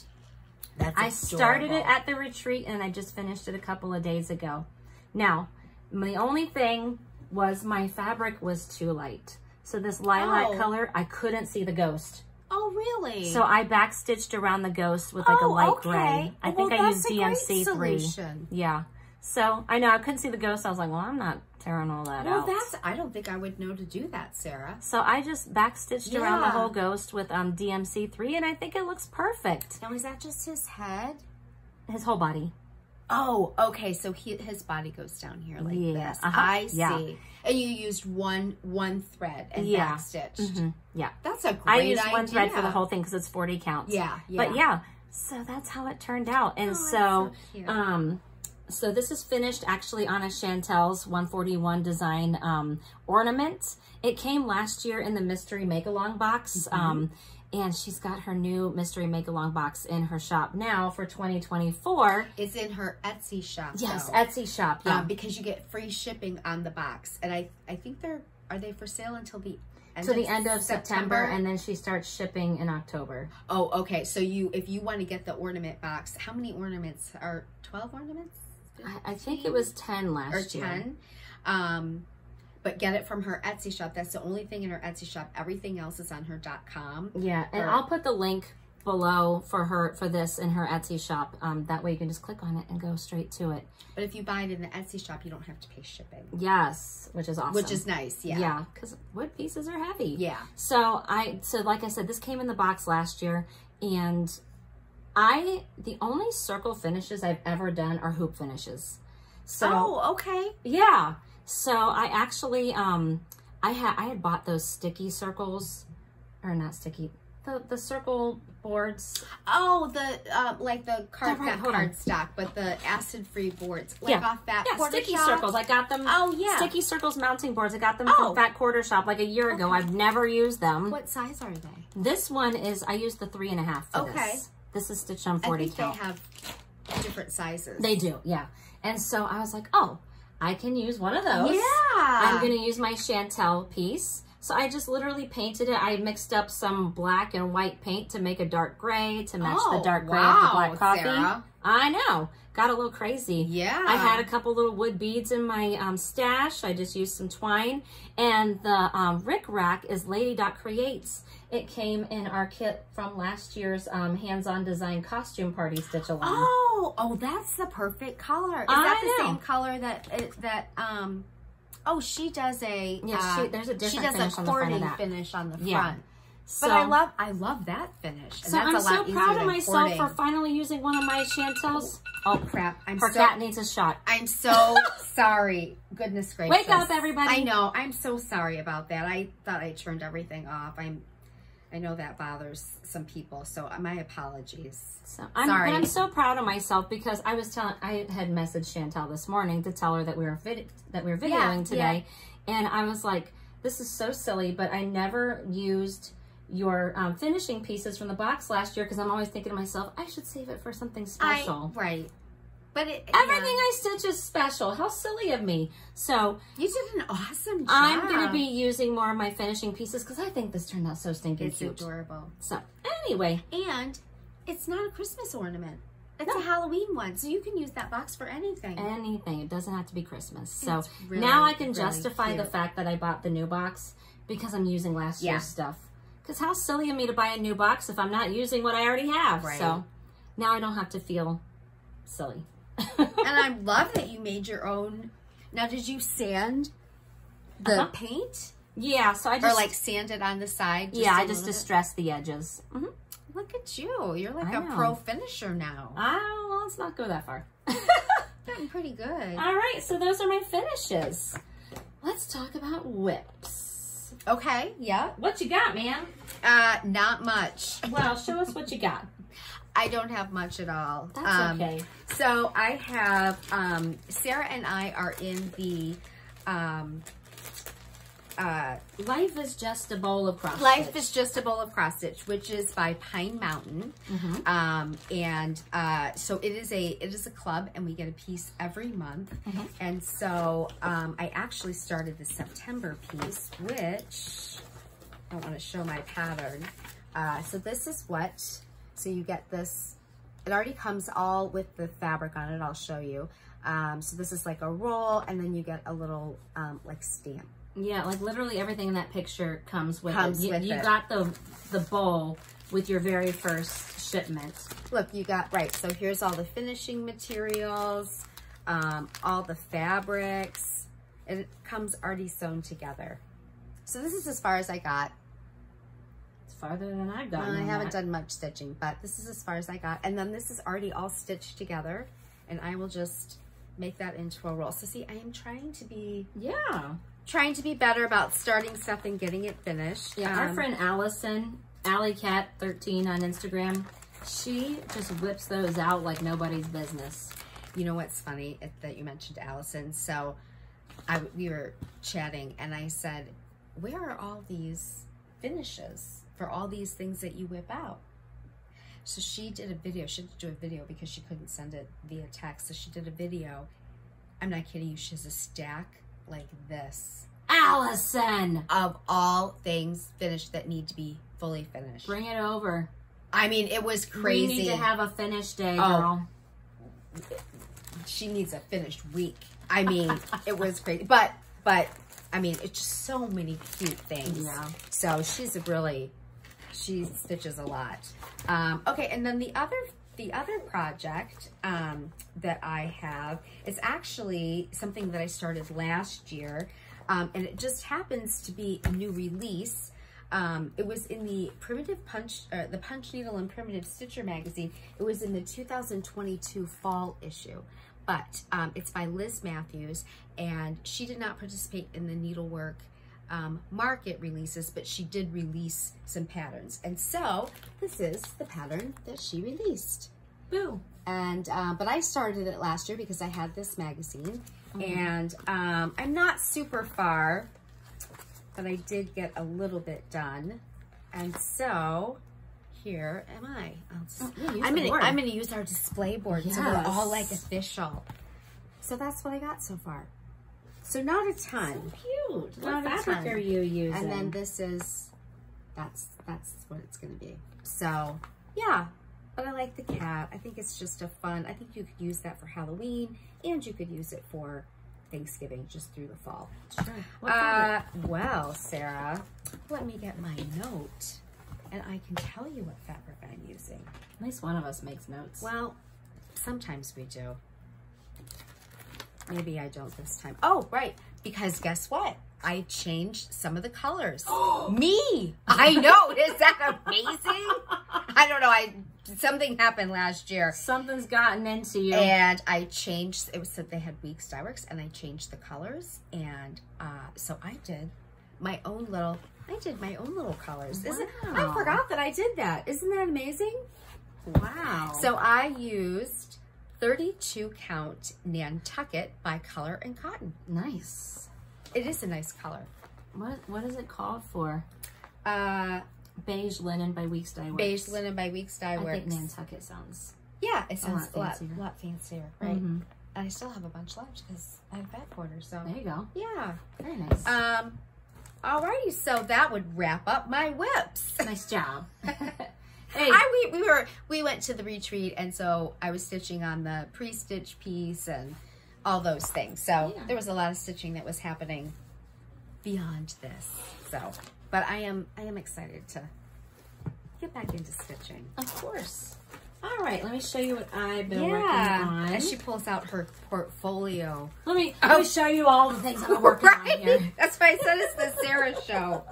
Speaker 2: I
Speaker 1: started it at the retreat and I just finished it a couple of days ago. Now, the only thing was my fabric was too light. So this lilac color, I couldn't see the ghost.
Speaker 2: Oh, really?
Speaker 1: So I backstitched around the ghost with like a light gray. I think I used DMC3. Yeah. So I know I couldn't see the ghost. I was like, well, I'm not tearing all that out.
Speaker 2: Well, I don't think I would know to do that, Sarah.
Speaker 1: So I just backstitched around the whole ghost with DMC3, and I think it looks perfect.
Speaker 2: Now, is that just his head?
Speaker 1: His whole body.
Speaker 2: Oh, okay. So his body goes down here like this. I see. And you used one thread and backstitched.
Speaker 1: Yeah.
Speaker 2: That's a great
Speaker 1: I used
Speaker 2: idea.
Speaker 1: one thread for the whole thing because it's 40 counts.
Speaker 2: Yeah.
Speaker 1: But yeah, so that's how it turned out. And so this is finished actually on a Chantel's 141 design ornament. It came last year in the Mystery Make-Along box. And she's got her new Mystery Make-Along box in her shop now for 2024.
Speaker 2: It's in her Etsy shop.
Speaker 1: Yes, though. Etsy shop, yeah.
Speaker 2: Because you get free shipping on the box. And I think are they for sale until the
Speaker 1: end of September, and then she starts shipping in October.
Speaker 2: Oh, okay. So if you want to get the ornament box, how many ornaments are 12 ornaments?
Speaker 1: I think it was 10 last year.
Speaker 2: Or 10. But get it from her Etsy shop. That's the only thing in her Etsy shop. Everything else is on her .com.
Speaker 1: Yeah, and I'll put the link below for this in her Etsy shop. That way you can just click on it and go straight to it.
Speaker 2: But if you buy it in the Etsy shop, you don't have to pay shipping.
Speaker 1: Yes, which is awesome.
Speaker 2: Which is nice, yeah.
Speaker 1: Yeah, because wood pieces are heavy.
Speaker 2: Yeah.
Speaker 1: So like I said, this came in the box last year, and the only circle finishes I've ever done are hoop finishes. So
Speaker 2: okay.
Speaker 1: Yeah. So I actually I had bought those sticky circles, or not sticky, the circle boards.
Speaker 2: Oh, the like the cardstock, but the acid-free boards, like off Fat Quarter
Speaker 1: sticky
Speaker 2: Shop.
Speaker 1: circles. I got them.
Speaker 2: Oh yeah,
Speaker 1: sticky circles mounting boards. I got them from Fat Quarter Shop like a year ago. I've never used them.
Speaker 2: What size are they?
Speaker 1: This one is, I used the 3.5 for this. This is stitched on 40 count.
Speaker 2: They have different sizes.
Speaker 1: They do, yeah. And so I was like, oh, I can use one of those.
Speaker 2: Yeah.
Speaker 1: I'm going to use my Chantel piece. So I just literally painted it. I mixed up some black and white paint to make a dark gray to match the dark gray of the black coffee.
Speaker 2: Sarah.
Speaker 1: I know. Got a little crazy.
Speaker 2: Yeah.
Speaker 1: I had a couple little wood beads in my stash. I just used some twine. And the Rick Rack is Lady Dot Creates. It came in our kit from last year's hands-on design costume party stitch-along.
Speaker 2: Oh, that's the perfect color. Is that the same color that oh, she does a
Speaker 1: there's a different finish on the front of that.
Speaker 2: Finish on the front.
Speaker 1: Yeah. So,
Speaker 2: but I love that finish. And
Speaker 1: so
Speaker 2: that's
Speaker 1: I'm so proud of myself for finally using one of my Chantels.
Speaker 2: Oh crap!
Speaker 1: Her cat needs a shot.
Speaker 2: I'm so sorry. Goodness gracious!
Speaker 1: Wake up, everybody!
Speaker 2: I know. I'm so sorry about that. I thought I turned everything off. I know that bothers some people, so my apologies.
Speaker 1: So sorry. But I'm so proud of myself because I had messaged Chantel this morning to tell her that we were videoing today, and I was like, "This is so silly," but I never used your finishing pieces from the box last year because I'm always thinking to myself, I should save it for something special.
Speaker 2: Right. But
Speaker 1: everything I stitch is special. How silly of me. So
Speaker 2: you did an awesome job.
Speaker 1: I'm going to be using more of my finishing pieces because I think this turned out so stinking cute.
Speaker 2: It's adorable.
Speaker 1: So anyway.
Speaker 2: And it's not a Christmas ornament. It's a Halloween one. So you can use that box for anything.
Speaker 1: Anything. It doesn't have to be Christmas. So really, now I can justify the fact that I bought the new box because I'm using last year's stuff. Because how silly of me to buy a new box if I'm not using what I already have. Right. So now I don't have to feel silly.
Speaker 2: And I love that you made your own. Now, did you sand the paint?
Speaker 1: Yeah, so I just...
Speaker 2: Or like sand it on the side?
Speaker 1: I just distressed the edges.
Speaker 2: Look at you. You're like a pro finisher now.
Speaker 1: Well, let's not go that far.
Speaker 2: Getting pretty good.
Speaker 1: All right, so those are my finishes. Let's talk about whips.
Speaker 2: Okay, yeah.
Speaker 1: What you got, man?
Speaker 2: Not much.
Speaker 1: Well, show us what you got.
Speaker 2: I don't have much at all.
Speaker 1: That's okay.
Speaker 2: So I have, Sarah and I are in the,
Speaker 1: Life is Just a Bowl of Cross Stitch.
Speaker 2: Life is Just a Bowl of Cross Stitch, which is by Pine Mountain. So it is a club, and we get a piece every month. And so I actually started the September piece, which I want to show my pattern. So this is what, so you get this, it already comes all with the fabric on it, I'll show you. So this is like a roll, and then you get a little like stamp.
Speaker 1: Yeah, like literally everything in that picture comes with it. You
Speaker 2: it.
Speaker 1: got the bowl with your very first shipment.
Speaker 2: Look, you got, right, so here's all the finishing materials, all the fabrics. It comes already sewn together. So this is as far as I got.
Speaker 1: It's farther than I've gotten.
Speaker 2: I haven't done much stitching, but this is as far as I got. And then this is already all stitched together, and I will just make that into a roll. So see, I am trying to be better about starting stuff and getting it finished.
Speaker 1: Yeah, our friend Allison, AllieCat13 on Instagram, she just whips those out like nobody's business.
Speaker 2: You know what's funny that you mentioned Allison? So we were chatting, and I said, where are all these finishes for all these things that you whip out? So she did a video. She had to do a video because she couldn't send it via text. So she did a video. I'm not kidding you. She has a stack like this.
Speaker 1: Allison!
Speaker 2: Of all things finished that need to be fully finished.
Speaker 1: Bring it over.
Speaker 2: I mean, it was crazy.
Speaker 1: We need to have a finished day, girl.
Speaker 2: She needs a finished week. I mean, it was crazy. But I mean, it's just so many cute things.
Speaker 1: Yeah.
Speaker 2: So she stitches a lot. Okay, and then the other project that I have is actually something that I started last year, and it just happens to be a new release. It was in the the Punch Needle and Primitive Stitcher magazine. It was in the 2022 fall issue. But it's by Liz Matthews, and she did not participate in the needlework market releases, but she did release some patterns. And so this is the pattern that she released.
Speaker 1: Boo.
Speaker 2: And but I started it last year because I had this magazine, and I'm not super far, but I did get a little bit done. And so here am I. I'm gonna use our display board, so we're all like official. So that's what I got so far. So not a ton.
Speaker 1: So cute. What fabric are you using?
Speaker 2: And then this is, that's what it's gonna be. So yeah, but I like the cat. I think it's just a fun. I think you could use that for Halloween, and you could use it for Thanksgiving, just through the fall.
Speaker 1: Sure.
Speaker 2: Well, Sarah, let me get my note, and I can tell you what fabric I'm using.
Speaker 1: At least one of us makes notes.
Speaker 2: Well, sometimes we do. Maybe I don't this time. Oh, right. Because guess what? I changed some of the colors. Me! I know. Is that amazing? I don't know. Something happened last year.
Speaker 1: Something's gotten into you.
Speaker 2: And I changed. It was that they had Weeks Dye Works, and I changed the colors. And so I did my own little colors.
Speaker 1: Wow.
Speaker 2: I forgot that I did that. Isn't that amazing?
Speaker 1: Wow.
Speaker 2: So I used 32 count Nantucket by Color and Cotton.
Speaker 1: Nice.
Speaker 2: It is a nice color.
Speaker 1: What is it called for? Beige Linen by Weeks Dye Works.
Speaker 2: Beige Linen by Weeks Dye Works.
Speaker 1: I think Nantucket sounds.
Speaker 2: Yeah, it sounds a
Speaker 1: lot
Speaker 2: fancier, right? And I still have a bunch left because I have back orders. So
Speaker 1: there you go.
Speaker 2: Yeah,
Speaker 1: very nice.
Speaker 2: Alrighty, so that would wrap up my whips.
Speaker 1: Nice job. Hey.
Speaker 2: We went to the retreat, and so I was stitching on the pre-stitch piece and all those things. So there was a lot of stitching that was happening beyond this. So, but I am excited to get back into stitching.
Speaker 1: Of course. All right, let me show you what I've been working on.
Speaker 2: As she pulls out her portfolio.
Speaker 1: Let me show you all the things I've been working on here.
Speaker 2: That's why I said it's the Sarah show.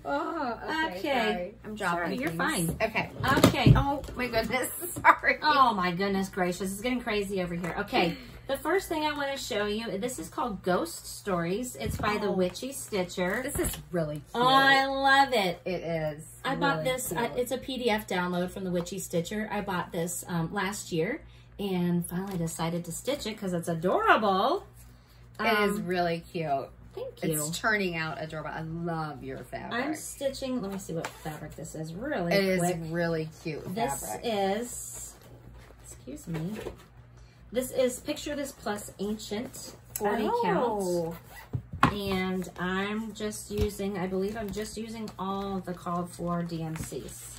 Speaker 2: Oh, okay. Sorry. I'm dropping
Speaker 1: You're fine.
Speaker 2: Okay.
Speaker 1: Okay.
Speaker 2: Oh my goodness. Sorry.
Speaker 1: Oh my goodness gracious. It's getting crazy over here. Okay. The first thing I want to show you, this is called Ghost Stories. It's by the Witchy Stitcher.
Speaker 2: This is really cute.
Speaker 1: Oh, I love it.
Speaker 2: It is.
Speaker 1: I bought this. It's a PDF download from the Witchy Stitcher. I bought this last year and finally decided to stitch it because it's adorable.
Speaker 2: It is really cute.
Speaker 1: Thank you.
Speaker 2: It's turning out adorable. I love your fabric.
Speaker 1: I'm stitching. Let me see what fabric this is. Really
Speaker 2: quick.
Speaker 1: It
Speaker 2: is really cute fabric.
Speaker 1: This is, excuse me. This is Picture This Plus Ancient 40 count. And I'm just using, I believe I'm just using all the called for DMCs.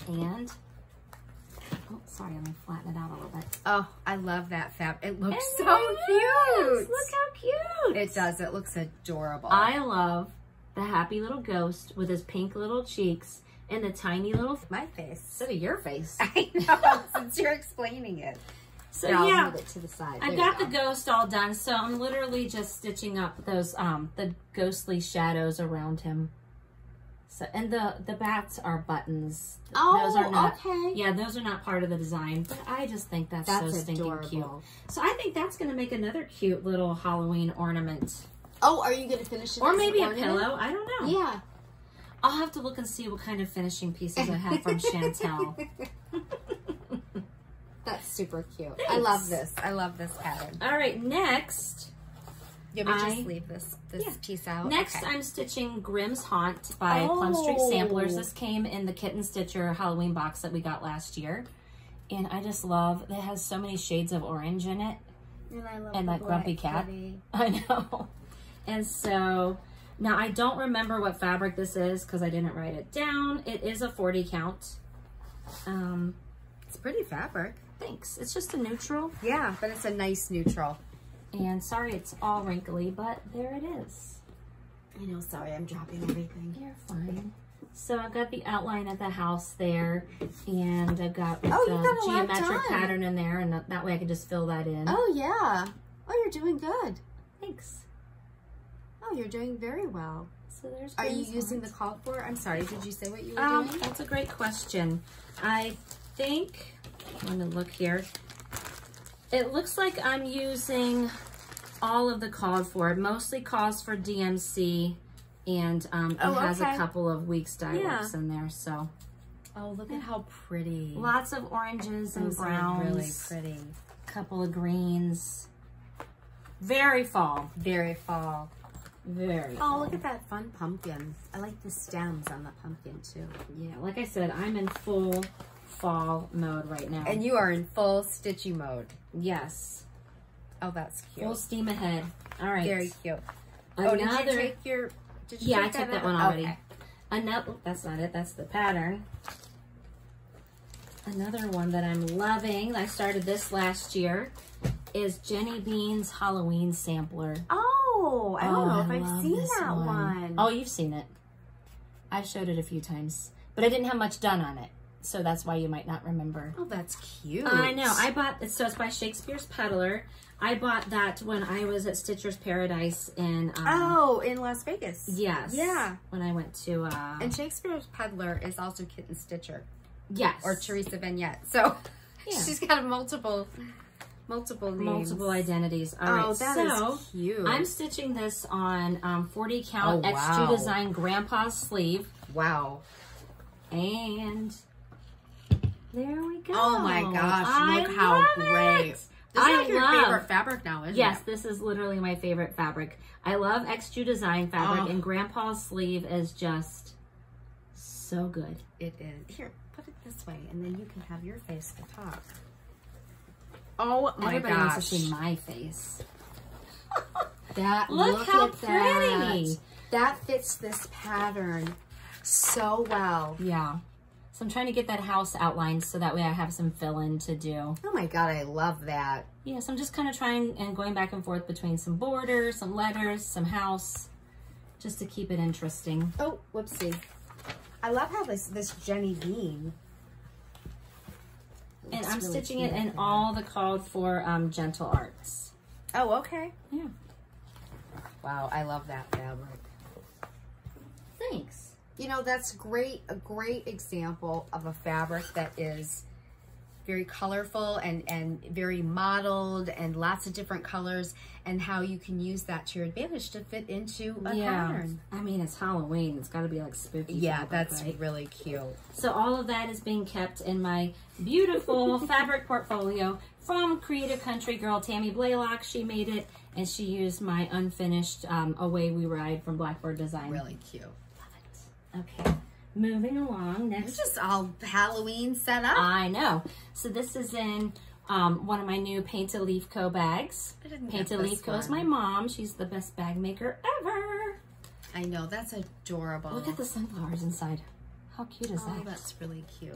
Speaker 1: And Oh, sorry, let me flatten it out a little bit.
Speaker 2: Oh, I love that fabric. It looks
Speaker 1: It
Speaker 2: so
Speaker 1: is.
Speaker 2: cute.
Speaker 1: Look how cute.
Speaker 2: It does. It looks adorable.
Speaker 1: I love the happy little ghost with his pink little cheeks and the tiny little
Speaker 2: My face.
Speaker 1: instead of your face.
Speaker 2: I know, since you're explaining it.
Speaker 1: So
Speaker 2: Here, I'll
Speaker 1: yeah,
Speaker 2: move it to the side.
Speaker 1: I
Speaker 2: There
Speaker 1: got
Speaker 2: you
Speaker 1: the
Speaker 2: go.
Speaker 1: ghost all done. So I'm literally just stitching up those the ghostly shadows around him. So and the bats are buttons.
Speaker 2: Oh,
Speaker 1: those are not,
Speaker 2: okay.
Speaker 1: Yeah, those are not part of the design, but I just think that's so stinking
Speaker 2: adorable.
Speaker 1: cute. So I think that's going to make another cute little Halloween ornament.
Speaker 2: Oh, are you going to finish it?
Speaker 1: Or
Speaker 2: as
Speaker 1: maybe
Speaker 2: an
Speaker 1: a
Speaker 2: ornament?
Speaker 1: pillow. I don't know.
Speaker 2: Yeah.
Speaker 1: I'll have to look and see what kind of finishing pieces I have from Chantel.
Speaker 2: That's super cute. I
Speaker 1: Thanks.
Speaker 2: love this. I love this pattern.
Speaker 1: All right, next.
Speaker 2: You want me to just leave this
Speaker 1: Yeah.
Speaker 2: piece out?
Speaker 1: Next,
Speaker 2: Okay.
Speaker 1: I'm stitching Grimm's Haunt by Plum Street Samplers. This came in the Kitten Stitcher Halloween box that we got last year. And I just love, it has so many shades of orange in it.
Speaker 2: And I love
Speaker 1: And
Speaker 2: the
Speaker 1: that grumpy
Speaker 2: black
Speaker 1: cat.
Speaker 2: kitty.
Speaker 1: I know. And so, now I don't remember what fabric this is because I didn't write it down. It is a 40 count.
Speaker 2: It's pretty fabric.
Speaker 1: Thanks. It's just a neutral.
Speaker 2: Yeah, but it's a nice neutral.
Speaker 1: And sorry it's all wrinkly, but there it is.
Speaker 2: I know, sorry, I'm dropping everything.
Speaker 1: You're fine. So I've got the outline of the house there, and I've got the
Speaker 2: Oh, you've got a lot
Speaker 1: geometric
Speaker 2: done.
Speaker 1: pattern in there, and that way I can just fill that in.
Speaker 2: Oh, yeah. Oh, you're doing good.
Speaker 1: Thanks.
Speaker 2: Oh, you're doing very well.
Speaker 1: So there's.
Speaker 2: Are you
Speaker 1: Grimm's
Speaker 2: using the
Speaker 1: Haunt.
Speaker 2: called for? I'm sorry, did you say what you were doing?
Speaker 1: That's a great question. I think, let me look here. It looks like I'm using all of the called for. It mostly calls for DMC, and it has a couple of Weeks Dye Works in there. So
Speaker 2: Oh, look at how pretty.
Speaker 1: lots of oranges and
Speaker 2: Those are
Speaker 1: browns.
Speaker 2: really pretty.
Speaker 1: Couple of greens. Very fall.
Speaker 2: Very fall.
Speaker 1: Very
Speaker 2: Oh,
Speaker 1: fall.
Speaker 2: look at that fun pumpkin. I like the stems on the pumpkin too.
Speaker 1: Yeah, like I said, I'm in full fall mode right now.
Speaker 2: And you are in full stitchy mode.
Speaker 1: yes,
Speaker 2: Oh, that's cute.
Speaker 1: full steam ahead. All right.
Speaker 2: Very cute.
Speaker 1: Another,
Speaker 2: Oh, did you take your... Did you
Speaker 1: yeah, I
Speaker 2: take
Speaker 1: took that
Speaker 2: out?
Speaker 1: one already.
Speaker 2: Okay.
Speaker 1: Another, that's not it. That's the pattern. Another one that I'm loving, I started this last year, is Jenny Bean's Halloween Sampler.
Speaker 2: Oh, I don't know if I've
Speaker 1: love
Speaker 2: seen
Speaker 1: this
Speaker 2: that one.
Speaker 1: Oh, you've seen it. I showed it a few times, but I didn't have much done on it, so that's why you might not remember.
Speaker 2: Oh, that's cute.
Speaker 1: I know. I bought, so it's by Shakespeare's Peddler. I bought that when I was at Stitcher's Paradise in,
Speaker 2: Oh, in Las Vegas.
Speaker 1: yes.
Speaker 2: Yeah.
Speaker 1: When I went to,
Speaker 2: And Shakespeare's Peddler is also Kitten Stitcher.
Speaker 1: yes.
Speaker 2: Or Teresa Vignette. So
Speaker 1: Yeah.
Speaker 2: she's got multiple names.
Speaker 1: Multiple identities. All right.
Speaker 2: Oh, that
Speaker 1: so
Speaker 2: is cute.
Speaker 1: I'm stitching this on 40 count
Speaker 2: Oh,
Speaker 1: extra
Speaker 2: wow.
Speaker 1: design grandpa's sleeve.
Speaker 2: Wow.
Speaker 1: And there we go.
Speaker 2: Oh my gosh,
Speaker 1: I
Speaker 2: look how
Speaker 1: love
Speaker 2: great.
Speaker 1: it.
Speaker 2: This is
Speaker 1: I
Speaker 2: like your
Speaker 1: love-
Speaker 2: favorite fabric now, isn't
Speaker 1: Yes,
Speaker 2: it?
Speaker 1: this is literally my favorite fabric. I love extra design fabric,
Speaker 2: Oh.
Speaker 1: and grandpa's sleeve is just so good.
Speaker 2: It is. Here, put it this way, and then you can have your face to talk. Oh my
Speaker 1: Everybody
Speaker 2: gosh.
Speaker 1: wants to see my face.
Speaker 2: That,
Speaker 1: Look how
Speaker 2: at that.
Speaker 1: pretty.
Speaker 2: That fits this pattern so well.
Speaker 1: Yeah. So I'm trying to get that house outlined so that way I have some fill-in to do.
Speaker 2: Oh my god, I love that.
Speaker 1: Yes, I'm just kind of trying and going back and forth between some borders, some letters, some house, just to keep it interesting.
Speaker 2: Oh, whoopsie. I love how this Jenny Bean.
Speaker 1: And
Speaker 2: looks
Speaker 1: I'm
Speaker 2: really
Speaker 1: stitching
Speaker 2: cute
Speaker 1: it in
Speaker 2: there.
Speaker 1: all the called for Gentle Arts.
Speaker 2: Oh, okay.
Speaker 1: Yeah.
Speaker 2: Wow, I love that fabric.
Speaker 1: Thanks.
Speaker 2: You know, that's a great example of a fabric that is very colorful and very modeled and lots of different colors, and how you can use that to your advantage to fit into a pattern.
Speaker 1: I mean, it's Halloween. It's got to be like spooky.
Speaker 2: Yeah,
Speaker 1: fabric,
Speaker 2: that's
Speaker 1: right?
Speaker 2: really cute.
Speaker 1: So all of that is being kept in my beautiful fabric portfolio from Creative Country Girl Tammy Blaylock. She made it, and she used my unfinished Away We Ride from Blackbird Design.
Speaker 2: Really cute.
Speaker 1: Okay, moving along.
Speaker 2: It's
Speaker 1: Next,
Speaker 2: just all Halloween set up.
Speaker 1: I know. So this is in one of my new Paint a Leaf Co. bags.
Speaker 2: I didn't get
Speaker 1: Paint a
Speaker 2: this
Speaker 1: Leaf Co. is
Speaker 2: one.
Speaker 1: my mom. She's the best bag maker ever.
Speaker 2: I know, that's adorable.
Speaker 1: Look at the sunflowers inside. How cute is
Speaker 2: Oh,
Speaker 1: that?
Speaker 2: that's really cute.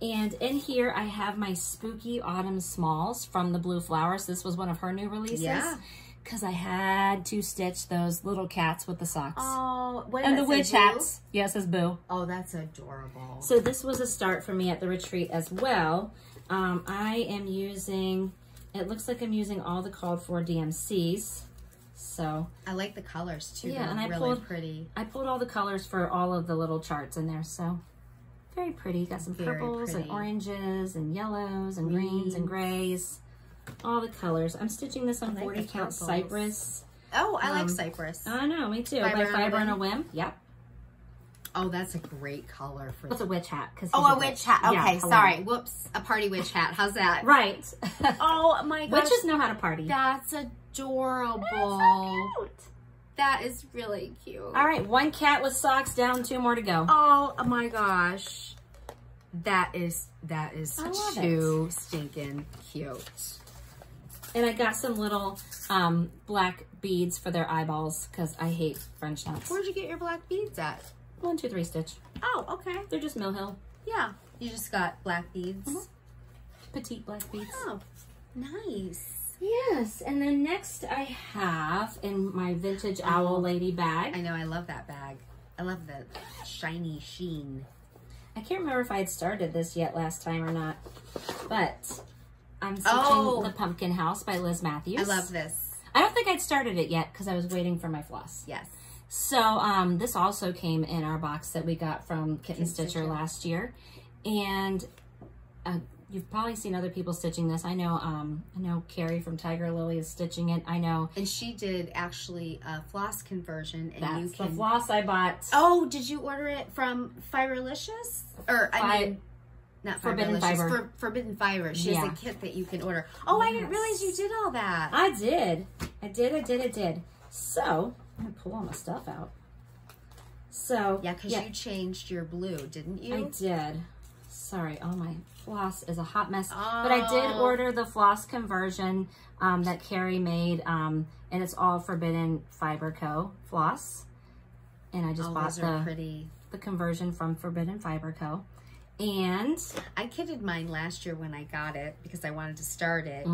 Speaker 1: And in here, I have my Spooky Autumn Smalls from the Blue Flowers. This was one of her new releases.
Speaker 2: Yeah.
Speaker 1: Because I had to stitch those little cats with the socks.
Speaker 2: Oh, what
Speaker 1: and
Speaker 2: does
Speaker 1: the
Speaker 2: it
Speaker 1: witch
Speaker 2: say,
Speaker 1: hats. Yes, it says Boo.
Speaker 2: Oh, that's adorable.
Speaker 1: So this was a start for me at the retreat as well. I am using, it looks like I'm using all the called for DMCs. So
Speaker 2: I like the colors too.
Speaker 1: yeah,
Speaker 2: They're
Speaker 1: and I
Speaker 2: really pretty.
Speaker 1: I pulled all the colors for all of the little charts in there. So very pretty. Got some
Speaker 2: Very
Speaker 1: purples
Speaker 2: pretty.
Speaker 1: and oranges and yellows and greens and grays. All the colors. I'm stitching this on
Speaker 2: I like
Speaker 1: 40
Speaker 2: the
Speaker 1: count
Speaker 2: purples.
Speaker 1: Cypress.
Speaker 2: Oh, I like Cypress.
Speaker 1: I know, me too.
Speaker 2: Fiber
Speaker 1: By
Speaker 2: on a
Speaker 1: Fiber on a
Speaker 2: Whim?
Speaker 1: Whim. Yep.
Speaker 2: Oh, that's a great color for
Speaker 1: What's a witch hat? Cause
Speaker 2: Oh, a witch hat.
Speaker 1: Yeah,
Speaker 2: Okay,
Speaker 1: hello.
Speaker 2: sorry. Whoops. A party witch hat. How's that?
Speaker 1: Right.
Speaker 2: Oh my gosh.
Speaker 1: Witches know how to party.
Speaker 2: That's adorable.
Speaker 1: That's so cute.
Speaker 2: That is really cute.
Speaker 1: All right, 1 cat with socks down, 2 more to go.
Speaker 2: Oh my gosh. That is
Speaker 1: I love
Speaker 2: too stinking cute.
Speaker 1: And I got some little black beads for their eyeballs because I hate French knots.
Speaker 2: Where'd you get your black beads at?
Speaker 1: 1, 2, 3 stitch.
Speaker 2: Oh, okay.
Speaker 1: They're just Mill Hill.
Speaker 2: Yeah. You just got black beads.
Speaker 1: Petite black beads.
Speaker 2: Oh, nice.
Speaker 1: Yes, and then next I have in my vintage owl lady bag.
Speaker 2: I know, I love that bag. I love the shiny sheen.
Speaker 1: I can't remember if I had started this yet last time or not, but I'm stitching The Pumpkin House by Liz Matthews.
Speaker 2: I love this.
Speaker 1: I don't think I'd started it yet because I was waiting for my floss.
Speaker 2: Yes.
Speaker 1: So this also came in our box that we got from Kitten Stitcher last year, and you've probably seen other people stitching this. I know Carrie from Tiger Lily is stitching it. I know,
Speaker 2: And she did actually a floss conversion, and
Speaker 1: that's
Speaker 2: you can.
Speaker 1: the floss I bought.
Speaker 2: Oh, did you order it from Fiberlicious? Or I mean, not
Speaker 1: Forbidden
Speaker 2: Fiberlicious,
Speaker 1: Fiber.
Speaker 2: Forbidden Fiber. She has
Speaker 1: Yeah.
Speaker 2: a kit that you can order. Oh, I didn't
Speaker 1: Yes.
Speaker 2: realize you did all that.
Speaker 1: I did. So I'm gonna pull all my stuff out. So
Speaker 2: Yeah, because you changed your blue, didn't you?
Speaker 1: I did. Sorry, all my floss is a hot mess. But I did
Speaker 2: Oh.
Speaker 1: order the floss conversion that Carrie made, and it's all Forbidden Fiber Co. floss. And I just bought
Speaker 2: those are pretty.
Speaker 1: the conversion from Forbidden Fiber Co. And
Speaker 2: I kitted mine last year when I got it because I wanted to start it,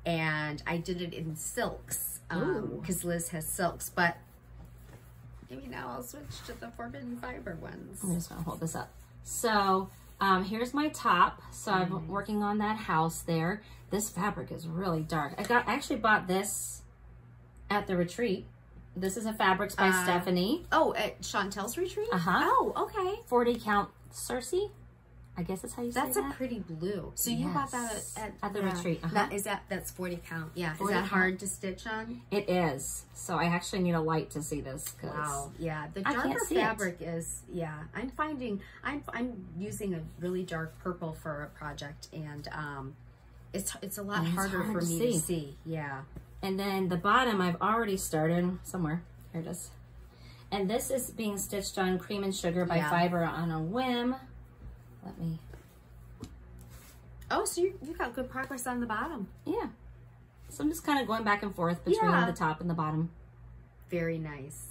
Speaker 2: and I did it in silks because Liz has silks. But maybe now I'll switch to the Forbidden Fiber ones.
Speaker 1: I'm just gonna hold this up. So here's my top. So I'm working on that house there. This fabric is really dark. I actually bought this at the retreat. This is a Fabrics by Stephanie.
Speaker 2: Oh, at Chantel's retreat?
Speaker 1: Uh-huh.
Speaker 2: Oh, okay.
Speaker 1: 40 count Circe. I guess that's how you say
Speaker 2: That's
Speaker 1: that.
Speaker 2: a pretty blue. So you bought that
Speaker 1: at the retreat.
Speaker 2: That's 40 count. Yeah.
Speaker 1: 40
Speaker 2: is that
Speaker 1: count.
Speaker 2: hard to stitch on?
Speaker 1: It is. So I actually need a light to see this.
Speaker 2: Wow. Yeah. The
Speaker 1: I can't
Speaker 2: darker
Speaker 1: see it.
Speaker 2: fabric is, yeah. I'm finding, I'm using a really dark purple for a project, and it's a lot
Speaker 1: And it's
Speaker 2: harder
Speaker 1: hard
Speaker 2: for
Speaker 1: to
Speaker 2: me
Speaker 1: see.
Speaker 2: to see. Yeah.
Speaker 1: And then the bottom I've already started somewhere. Here it is. And this is being stitched on Cream and Sugar by Fiber on a Whim. Let me.
Speaker 2: Oh, so you got good progress on the bottom.
Speaker 1: Yeah. So I'm just kind of going back and forth between the top and the bottom.
Speaker 2: Very nice.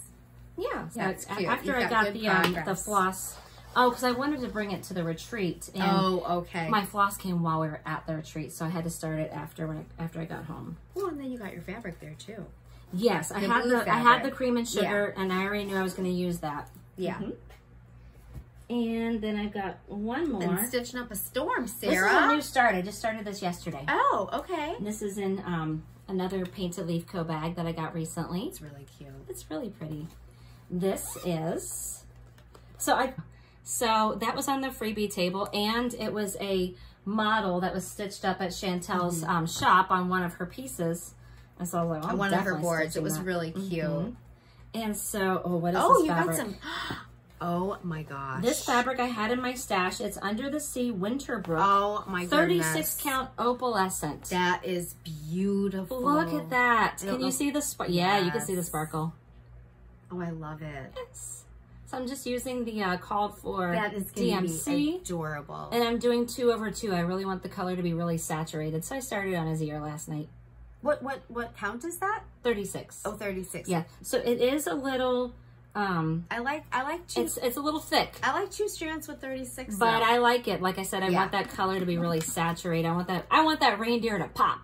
Speaker 1: Yeah. So
Speaker 2: That's cute.
Speaker 1: after
Speaker 2: You've
Speaker 1: I
Speaker 2: got
Speaker 1: got
Speaker 2: good
Speaker 1: the
Speaker 2: progress.
Speaker 1: floss. Oh, because I wanted to bring it to the retreat. And
Speaker 2: okay.
Speaker 1: my floss came while we were at the retreat, so I had to start it after I got home.
Speaker 2: Well, and then you got your fabric there too.
Speaker 1: Yes, I had
Speaker 2: blue
Speaker 1: I had the
Speaker 2: fabric.
Speaker 1: Cream and Sugar, and I already knew I was going to use that.
Speaker 2: Yeah.
Speaker 1: And then I've got one more.
Speaker 2: And stitching up a storm,
Speaker 1: This is a
Speaker 2: Sarah.
Speaker 1: new start. I just started this yesterday.
Speaker 2: Oh, okay.
Speaker 1: And this is in another Painted Leaf Co. bag that I got recently.
Speaker 2: It's really cute.
Speaker 1: It's really pretty. This is so that was on the freebie table, and it was a model that was stitched up at Chantel's shop on one of her pieces. And so I was like,
Speaker 2: On one of her boards. It was really cute.
Speaker 1: And so, what is
Speaker 2: Oh,
Speaker 1: this
Speaker 2: you
Speaker 1: fabric?
Speaker 2: got some. Oh my gosh.
Speaker 1: This fabric I had in my stash. It's Under the Sea Winterbrook.
Speaker 2: Oh my
Speaker 1: 36
Speaker 2: goodness.
Speaker 1: count opalescent.
Speaker 2: That is beautiful.
Speaker 1: Look at that.
Speaker 2: I don't
Speaker 1: Can you
Speaker 2: know-
Speaker 1: see the sparkle? Yeah, you can see the
Speaker 2: Yes.
Speaker 1: sparkle.
Speaker 2: Oh, I love it.
Speaker 1: Yes. So I'm just using the called for
Speaker 2: That is going to
Speaker 1: DMC.
Speaker 2: be adorable.
Speaker 1: And I'm doing 2/2. I really want the color to be really saturated. So I started on his ear last night.
Speaker 2: What count is that?
Speaker 1: 36.
Speaker 2: Oh, 36.
Speaker 1: Yeah. So it is a little
Speaker 2: I like two.
Speaker 1: It's a little thick.
Speaker 2: I like 2 strands with 36.
Speaker 1: But I like it. Like I said, I want that color to be really saturated. I want that reindeer to pop.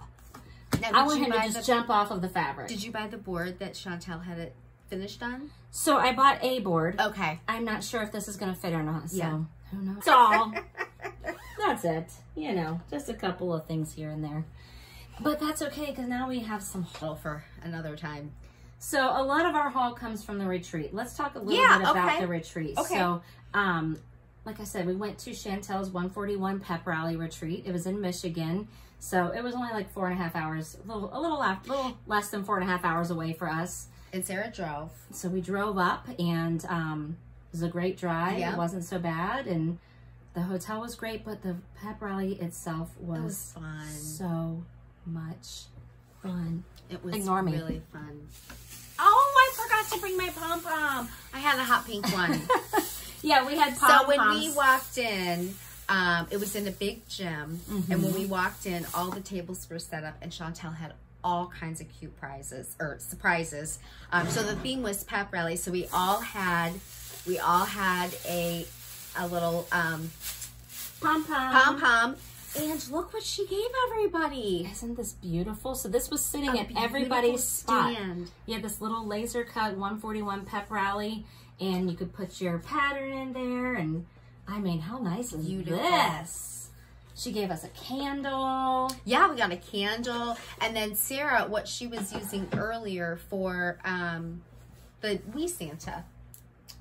Speaker 2: Now,
Speaker 1: I want him to just jump off of the fabric.
Speaker 2: Did you buy the board that Chantel had it finished on?
Speaker 1: So I bought a board.
Speaker 2: Okay.
Speaker 1: I'm not sure if this is going to fit or not. So
Speaker 2: Yeah.
Speaker 1: who knows? So that's it. You know, just a couple of things here and there. But that's okay because now we have some haul
Speaker 2: for another time.
Speaker 1: So a lot of our haul comes from the retreat. Let's talk a little bit about the retreat.
Speaker 2: Okay.
Speaker 1: So, like I said, we went to Chantel's 141 Pep Rally retreat. It was in Michigan. So it was only like 4.5 hours, a little less than 4.5 hours away for us.
Speaker 2: And Sarah drove.
Speaker 1: So we drove up, and it was a great drive. It wasn't so bad, and the hotel was great, but the Pep Rally itself was
Speaker 2: fun.
Speaker 1: So much fun.
Speaker 2: It was really fun.
Speaker 1: Oh, I forgot to bring my pom-pom.
Speaker 2: I had a hot pink one.
Speaker 1: Yeah, we had pom-poms.
Speaker 2: So when we walked in, it was in a big gym. And when we walked in, all the tables were set up, and Chantel had all kinds of cute surprises. So the theme was Pep Rally. So we all had a little pom-pom. And look what she gave everybody.
Speaker 1: Isn't this beautiful? So this was sitting at everybody's spot. You had this little laser cut 141 Pep Rally, and you could put your pattern in there. And I mean, how nice is this? She gave us a candle.
Speaker 2: Yeah, we got a candle. And then Sarah, what she was using earlier for the Wee Santa,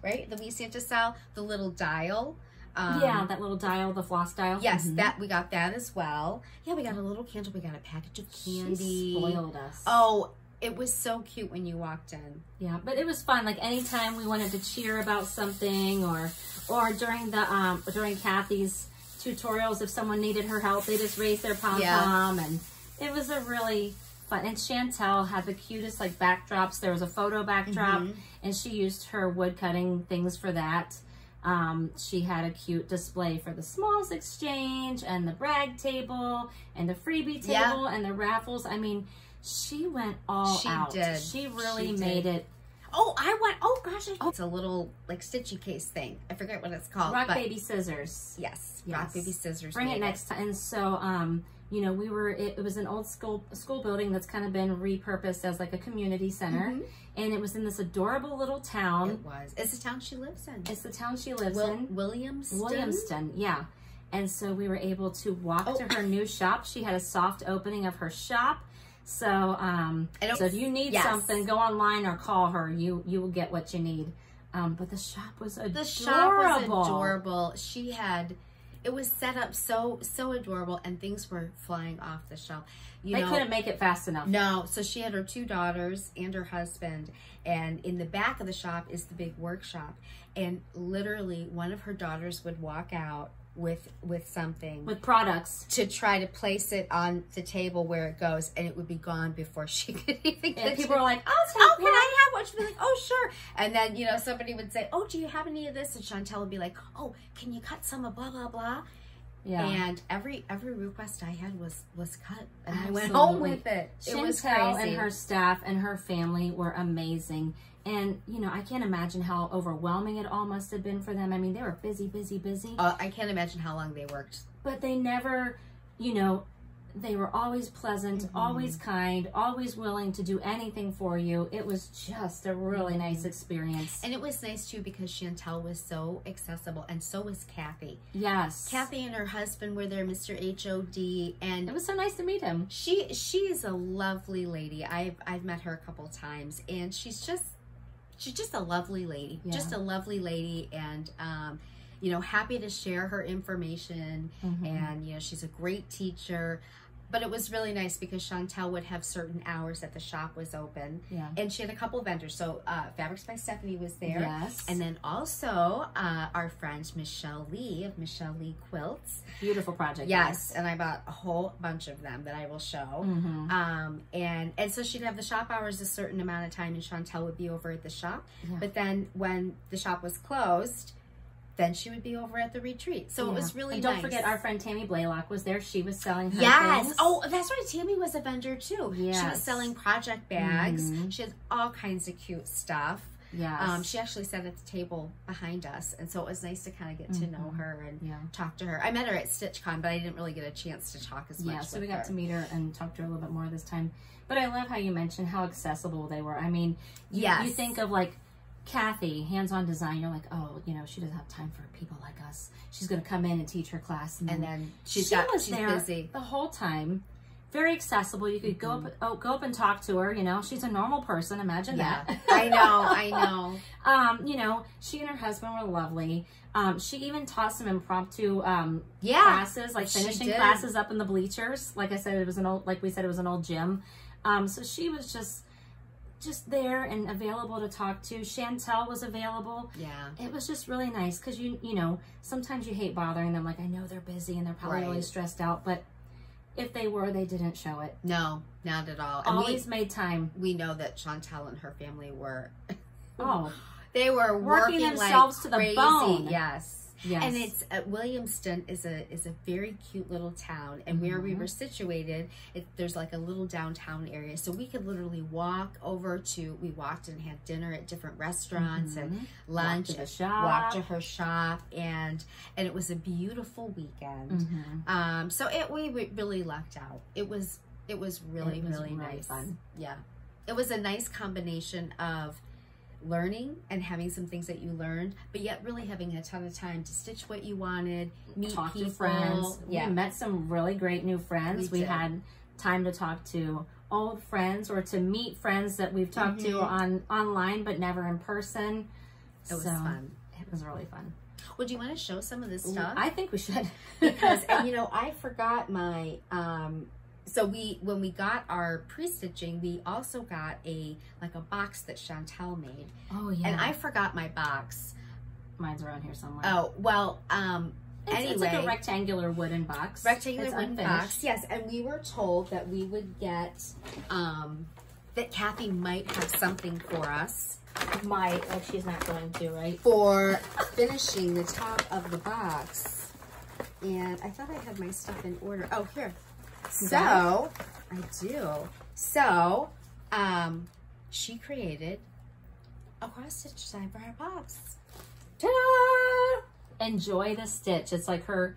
Speaker 2: right? The Wee Santa style, the little dial.
Speaker 1: Yeah, that little dial, the floss dial.
Speaker 2: Yes, that we got that as well. Yeah, we got a little candle. We got a package of candy.
Speaker 1: She spoiled us.
Speaker 2: Oh, it was so cute when you walked in.
Speaker 1: Yeah, but it was fun. Like anytime we wanted to cheer about something, or during the during Kathy's tutorials, if someone needed her help, they just raised their pom-pom, and it was a really fun. And Chantel had the cutest like backdrops. There was a photo backdrop, and she used her wood cutting things for that. She had a cute display for the smalls exchange and the brag table and the freebie table and the raffles. I mean, she went all out. She really made it.
Speaker 2: Oh, oh gosh. It's a little like stitchy case thing. I forget what it's called.
Speaker 1: Rock Baby Scissors.
Speaker 2: Yes. Rock Baby Scissors.
Speaker 1: Bring it next time. And so, you know, it was an old school building that's kind of been repurposed as like a community center. And it was in this adorable little town.
Speaker 2: It was. It's the town she lives in.
Speaker 1: It's the town she lives in.
Speaker 2: Williamston,
Speaker 1: yeah. And so we were able to walk to her new shop. She had a soft opening of her shop. So, so if you need something, go online or call her. You will get what you need. But the shop was adorable.
Speaker 2: The shop was adorable. She had... It was set up so adorable, and things were flying off the shelf.
Speaker 1: They couldn't make it fast enough.
Speaker 2: No, so she had her 2 daughters and her husband, and in the back of the shop is the big workshop. And literally, one of her daughters would walk out with something,
Speaker 1: with products,
Speaker 2: to try to place it on the table where it goes, and it would be gone before she could even get
Speaker 1: it. People were like,
Speaker 2: "Oh, can I have one?" She'd be like, "Oh, sure." And then somebody would say, "Oh, do you have any of this?" And Chantel would be like, "Oh, can you cut some of blah blah blah?" Yeah. And every request I had was cut, and I went home with it. It was crazy.
Speaker 1: And her staff and her family were amazing. And, I can't imagine how overwhelming it all must have been for them. I mean, they were busy.
Speaker 2: I can't imagine how long they worked.
Speaker 1: But they never, they were always pleasant, always kind, always willing to do anything for you. It was just a really nice experience.
Speaker 2: And it was nice, too, because Chantel was so accessible, and so was Kathy.
Speaker 1: Yes.
Speaker 2: Kathy and her husband were there, Mr. HOD, and...
Speaker 1: It was so nice to meet him.
Speaker 2: She is a lovely lady. I've met her a couple times, and she's just a lovely lady. Yeah. Just a lovely lady, and happy to share her information. And she's a great teacher. But it was really nice because Chantel would have certain hours that the shop was open. Yeah. And she had a couple vendors. So Fabrics by Stephanie was there.
Speaker 1: Yes.
Speaker 2: And then also our friend Michelle Lee of Michelle Lee Quilts.
Speaker 1: Beautiful project.
Speaker 2: Yes. And I bought a whole bunch of them that I will show. And so she'd have the shop hours a certain amount of time, and Chantel would be over at the shop. Yeah. But then when the shop was closed, then she would be over at the retreat. So it was really nice.
Speaker 1: Don't forget, our friend Tammy Blaylock was there. She was selling her things.
Speaker 2: Oh, that's right. Tammy was a vendor too. Yes. She was selling project bags. She had all kinds of cute stuff.
Speaker 1: Yes.
Speaker 2: She actually sat at the table behind us, and so it was nice to kind of get to know her and talk to her. I met her at StitchCon, but I didn't really get a chance to talk as much.
Speaker 1: Yeah, so we got to meet her and talk to her a little bit more this time. But I love how you mentioned how accessible they were. I mean, you think of like Kathy, hands-on design, you're like, oh, you know, she doesn't have time for people like us. She's going to come in and teach her class. And then she's there busy the whole time. Very accessible. You could go up and talk to her. You know, she's a normal person. Imagine that.
Speaker 2: I know.
Speaker 1: You know, she and her husband were lovely. She even taught some impromptu classes, like finishing classes up in the bleachers. Like I said, it was an old gym. So she was just there and available to talk to. Chantel was available.
Speaker 2: Yeah.
Speaker 1: It was just really nice because you know, sometimes you hate bothering them. Like, I know they're busy and they're probably really stressed out, but if they were, they didn't show it.
Speaker 2: No, not at all.
Speaker 1: Always made time.
Speaker 2: We know that Chantel and her family were
Speaker 1: they were working themselves to the bone.
Speaker 2: Yes. And it's Williamston is a very cute little town, and where we were situated, there's like a little downtown area, so we could literally walk over to. We walked and had dinner at different restaurants and lunch. Walked to her shop, and it was a beautiful weekend. So we really lucked out. It was really nice.
Speaker 1: Fun.
Speaker 2: Yeah, it was a nice combination of learning and having some things that you learned, but yet really having a ton of time to stitch what you wanted, meet
Speaker 1: talk
Speaker 2: people.
Speaker 1: To friends. We met some really great new friends. We had time to talk to old friends or to meet friends that we've talked to online but never in person.
Speaker 2: It was fun.
Speaker 1: It was really fun.
Speaker 2: Well, do you want to show some of this stuff?
Speaker 1: I think we should.
Speaker 2: Because, and you know, I forgot my so when we got our pre-stitching, we also got a box that Chantel made.
Speaker 1: Oh yeah.
Speaker 2: And I forgot my box.
Speaker 1: Mine's around here somewhere.
Speaker 2: Oh, well, anyway.
Speaker 1: It's like a rectangular wooden box.
Speaker 2: Rectangular wooden box, yes. And we were told that we would get, that Kathy might have something for us.
Speaker 1: Like she's not going to, right?
Speaker 2: For finishing the top of the box. And I thought I had my stuff in order. Oh, here. So, I do. So, she created a cross-stitch design for her box.
Speaker 1: Ta-da! Enjoy the stitch. It's like her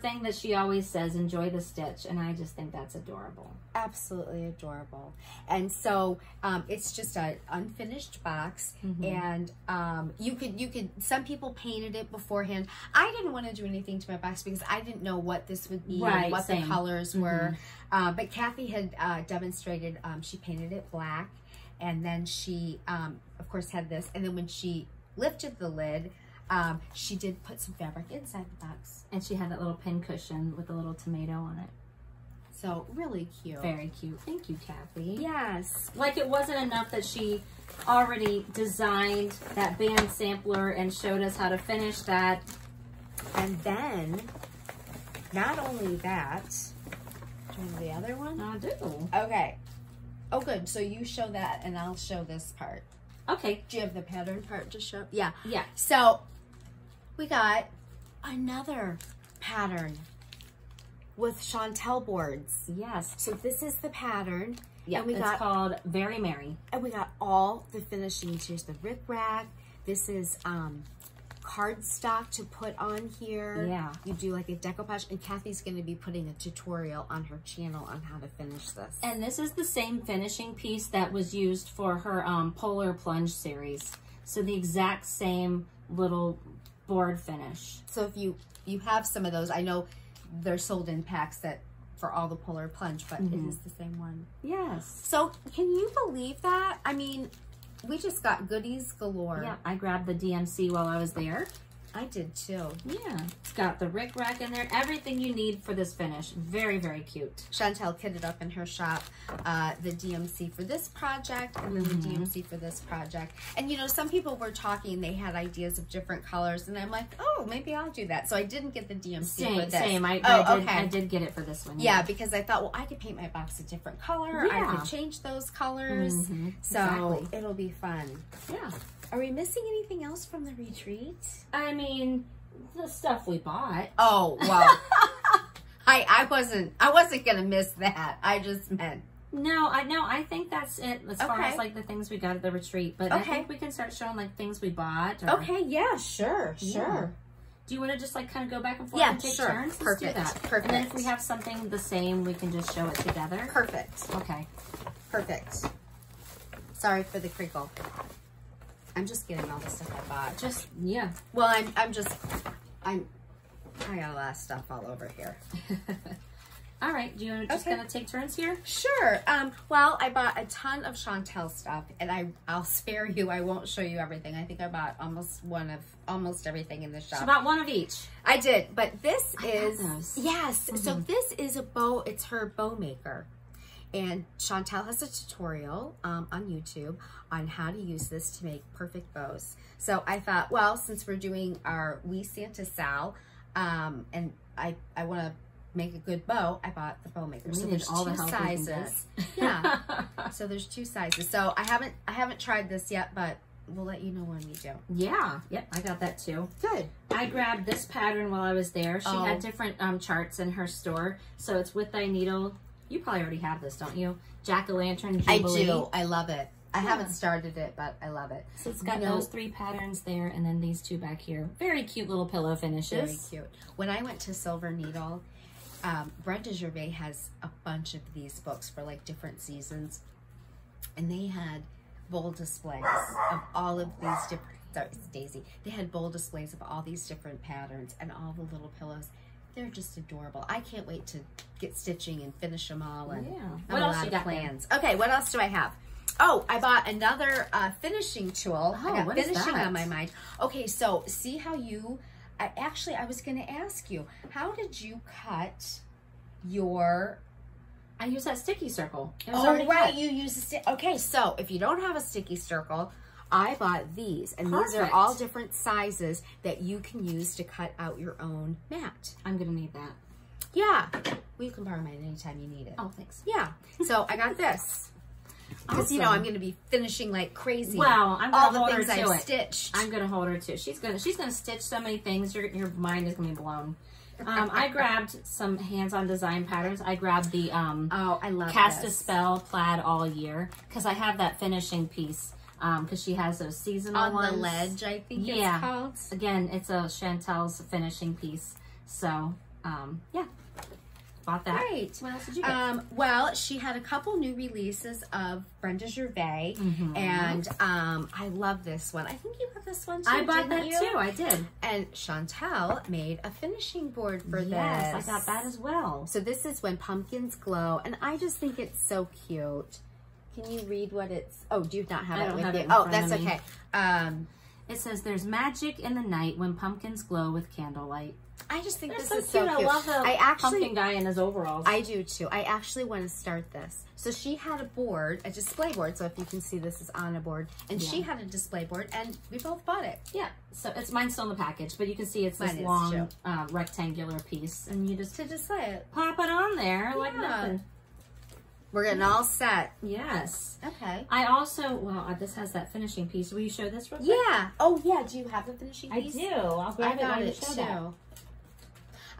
Speaker 1: thing that she always says, enjoy the stitch. And I just think that's adorable.
Speaker 2: Absolutely adorable. And so, it's just an unfinished box. And you could, some people painted it beforehand. I didn't want to do anything to my box because I didn't know what this would be, and what the colors were. But Kathy had demonstrated, she painted it black. And then she, of course, had this. And then when she lifted the lid, she did put some fabric inside the box.
Speaker 1: And she had that little pin cushion with a little tomato on it.
Speaker 2: So, really cute.
Speaker 1: Very cute. Thank you, Kathy.
Speaker 2: Yes.
Speaker 1: Like it wasn't enough that she already designed that band sampler and showed us how to finish that.
Speaker 2: And then, not only that, do you have the other one?
Speaker 1: I do.
Speaker 2: Okay. Oh, good. So you show that and I'll show this part.
Speaker 1: Okay.
Speaker 2: Do you have the pattern part to show? Yeah.
Speaker 1: Yeah.
Speaker 2: So, we got another pattern with Chantel boards.
Speaker 1: Yes.
Speaker 2: So this is the pattern.
Speaker 1: Yeah,
Speaker 2: and
Speaker 1: it's called Very Merry.
Speaker 2: And we got all the finishing materials. The rickrack. This is cardstock to put on here.
Speaker 1: Yeah.
Speaker 2: You do like a decoupage. And Kathy's going to be putting a tutorial on her channel on how to finish this.
Speaker 1: And this is the same finishing piece that was used for her Polar Plunge series. So the exact same little board finish.
Speaker 2: So if you have some of those, I know they're sold in packs that for all the Polar Plunge, but it is the same one.
Speaker 1: Yes.
Speaker 2: So can you believe that? I mean, we just got goodies galore.
Speaker 1: Yeah, I grabbed the DMC while I was there.
Speaker 2: I did too.
Speaker 1: Yeah. It's got the rickrack in there. Everything you need for this finish. Very, very cute.
Speaker 2: Chantel kitted up in her shop the DMC for this project and then the DMC for this project. And you know, some people were talking, they had ideas of different colors, and I'm like, oh, maybe I'll do that. So I didn't get the DMC for this.
Speaker 1: Same. I did get it for this one.
Speaker 2: Yeah, because I thought, well, I could paint my box a different color.
Speaker 1: Yeah.
Speaker 2: I could change those colors. So
Speaker 1: exactly.
Speaker 2: It'll be fun.
Speaker 1: Yeah.
Speaker 2: Are we missing anything else from the retreat?
Speaker 1: I mean, the stuff we bought.
Speaker 2: Oh, well, I wasn't gonna miss that. I just meant
Speaker 1: No, I think that's it as far
Speaker 2: Okay.
Speaker 1: as like the things we got at the retreat. But I think we can start showing like things we bought. Or,
Speaker 2: Okay, yeah, sure.
Speaker 1: Do you want to just like kind of go back and forth
Speaker 2: Yeah,
Speaker 1: and take
Speaker 2: sure.
Speaker 1: turns? Let's
Speaker 2: Perfect.
Speaker 1: do that.
Speaker 2: Perfect.
Speaker 1: And then if we have something the same, we can just show it together.
Speaker 2: Perfect.
Speaker 1: Okay.
Speaker 2: Perfect. Sorry for the crinkle. I'm just getting all the stuff I bought.
Speaker 1: Just, yeah.
Speaker 2: Well, I got a lot of stuff all over here.
Speaker 1: All right. Do you just gonna take turns here?
Speaker 2: Sure. Well, I bought a ton of Chantel stuff, and I'll spare you. I won't show you everything. I think I bought almost everything in the shop.
Speaker 1: So about one of each.
Speaker 2: I did, but this is
Speaker 1: those.
Speaker 2: yes. So this is a bow. It's her bow maker, and Chantel has a tutorial on YouTube on how to use this to make perfect bows. So I thought, well, since we're doing our We Santa Sal, and I want to make a good bow, I bought the bow maker. So there's
Speaker 1: all the
Speaker 2: two
Speaker 1: help we can
Speaker 2: sizes. Yeah. So there's two sizes. So I haven't tried this yet, but we'll let you know when we do.
Speaker 1: Yeah. Yep. I got that too.
Speaker 2: Good.
Speaker 1: I grabbed this pattern while I was there. She had different charts in her store. So it's with thy needle. You probably already have this, don't you? Jack-o'-lantern Jubilee.
Speaker 2: I do. I love it. I haven't started it, but I love it.
Speaker 1: So it's got those 3 patterns there, and then these 2 back here. Very cute little pillow finishes.
Speaker 2: Very cute. When I went to Silver Needle, Brenda Gervais has a bunch of these books for like different seasons, and they had bowl displays of all of these different. Sorry, it's Daisy. They had bowl displays of all these different patterns and all the little pillows. They're just adorable. I can't wait to get stitching and finish them all. And
Speaker 1: What else you got plans?
Speaker 2: Okay, what else do I have? Oh, I bought another finishing tool.
Speaker 1: Oh,
Speaker 2: I got
Speaker 1: what is
Speaker 2: finishing
Speaker 1: that?
Speaker 2: on my mind. Okay, so see how you. I was going to ask you, how did you cut your?
Speaker 1: I use that sticky circle. It was
Speaker 2: Oh,
Speaker 1: already
Speaker 2: right,
Speaker 1: cut.
Speaker 2: you use a stick. Okay, so if you don't have a sticky circle, I bought these, and these are
Speaker 1: Perfect.
Speaker 2: all different sizes that you can use to cut out your own mat.
Speaker 1: I'm going to need that.
Speaker 2: Yeah, well, you can borrow mine anytime you need it.
Speaker 1: Oh, thanks.
Speaker 2: Yeah, so I got this. Because, you know, I'm going to be finishing like crazy.
Speaker 1: Well, I'm
Speaker 2: all
Speaker 1: going
Speaker 2: the
Speaker 1: to hold her
Speaker 2: things
Speaker 1: to
Speaker 2: I've
Speaker 1: it.
Speaker 2: stitched.
Speaker 1: I'm going to hold her to. She's going to stitch so many things. Your mind is going to be blown. I grabbed some hands-on design patterns. I grabbed the
Speaker 2: oh, I love
Speaker 1: Cast
Speaker 2: this.
Speaker 1: a Spell plaid all year because I have that finishing piece because she has those seasonal
Speaker 2: On
Speaker 1: ones.
Speaker 2: the ledge, I think
Speaker 1: Yeah.
Speaker 2: it's called.
Speaker 1: Again, it's a Chantel's finishing piece. So, yeah. Bought that.
Speaker 2: Great.
Speaker 1: What else did you get?
Speaker 2: Well, she had a couple new releases of Brenda Gervais, and I love this one. I think you got this one too.
Speaker 1: I bought
Speaker 2: didn't
Speaker 1: that
Speaker 2: you?
Speaker 1: too. I did.
Speaker 2: And Chantel made a finishing board for
Speaker 1: Yes,
Speaker 2: this.
Speaker 1: I got that as well.
Speaker 2: So this is When Pumpkins Glow, and I just think it's so cute. Can you read what it's? Oh, do you not have
Speaker 1: I
Speaker 2: it
Speaker 1: don't
Speaker 2: with
Speaker 1: have
Speaker 2: you?
Speaker 1: it in
Speaker 2: Oh,
Speaker 1: front
Speaker 2: that's
Speaker 1: of me.
Speaker 2: okay.
Speaker 1: It says there's magic in the night when pumpkins glow with candlelight.
Speaker 2: I just think
Speaker 1: They're
Speaker 2: this
Speaker 1: so
Speaker 2: is
Speaker 1: cute.
Speaker 2: so cute.
Speaker 1: I love the pumpkin guy in his overalls.
Speaker 2: I do too. I actually want to start this. So she had a board, a display board. So if you can see, this is on a board, and she had a display board, and we both bought it.
Speaker 1: Yeah, so it's mine's still in the package, but you can see it's this
Speaker 2: Mine is
Speaker 1: long rectangular piece, and you just
Speaker 2: To display it.
Speaker 1: pop it on there like
Speaker 2: Yeah.
Speaker 1: nothing.
Speaker 2: We're getting all set.
Speaker 1: Yes.
Speaker 2: Okay.
Speaker 1: I also, well, this has that finishing piece. Will you show this real quick?
Speaker 2: Yeah. Oh, yeah. Do you have the finishing
Speaker 1: I
Speaker 2: piece?
Speaker 1: do. I'll
Speaker 2: I
Speaker 1: grab it
Speaker 2: got
Speaker 1: while you
Speaker 2: it
Speaker 1: show
Speaker 2: too.
Speaker 1: that.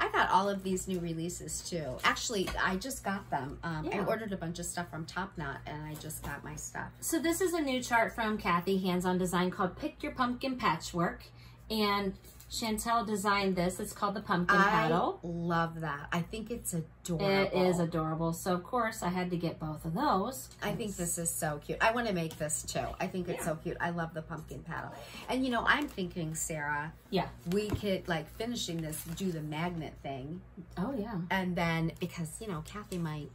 Speaker 2: I got all of these new releases too. Actually, I just got them. I
Speaker 1: Yeah.
Speaker 2: ordered a bunch of stuff from Top Knot, and I just got my stuff.
Speaker 1: So this is a new chart from Kathy, Hands-On Design, called Pick Your Pumpkin Patchwork. And Chantel designed this. It's called the Pumpkin Paddle.
Speaker 2: I love that. I think it's adorable.
Speaker 1: It is adorable. So, of course, I had to get both of those.
Speaker 2: I think this is so cute. I want to make this too. I think it's so cute. I love the pumpkin paddle. And you know, I'm thinking, Sarah,
Speaker 1: Yeah.
Speaker 2: we could, like, finishing this, do the magnet thing.
Speaker 1: Oh, yeah.
Speaker 2: And then, because, you know, Kathy might...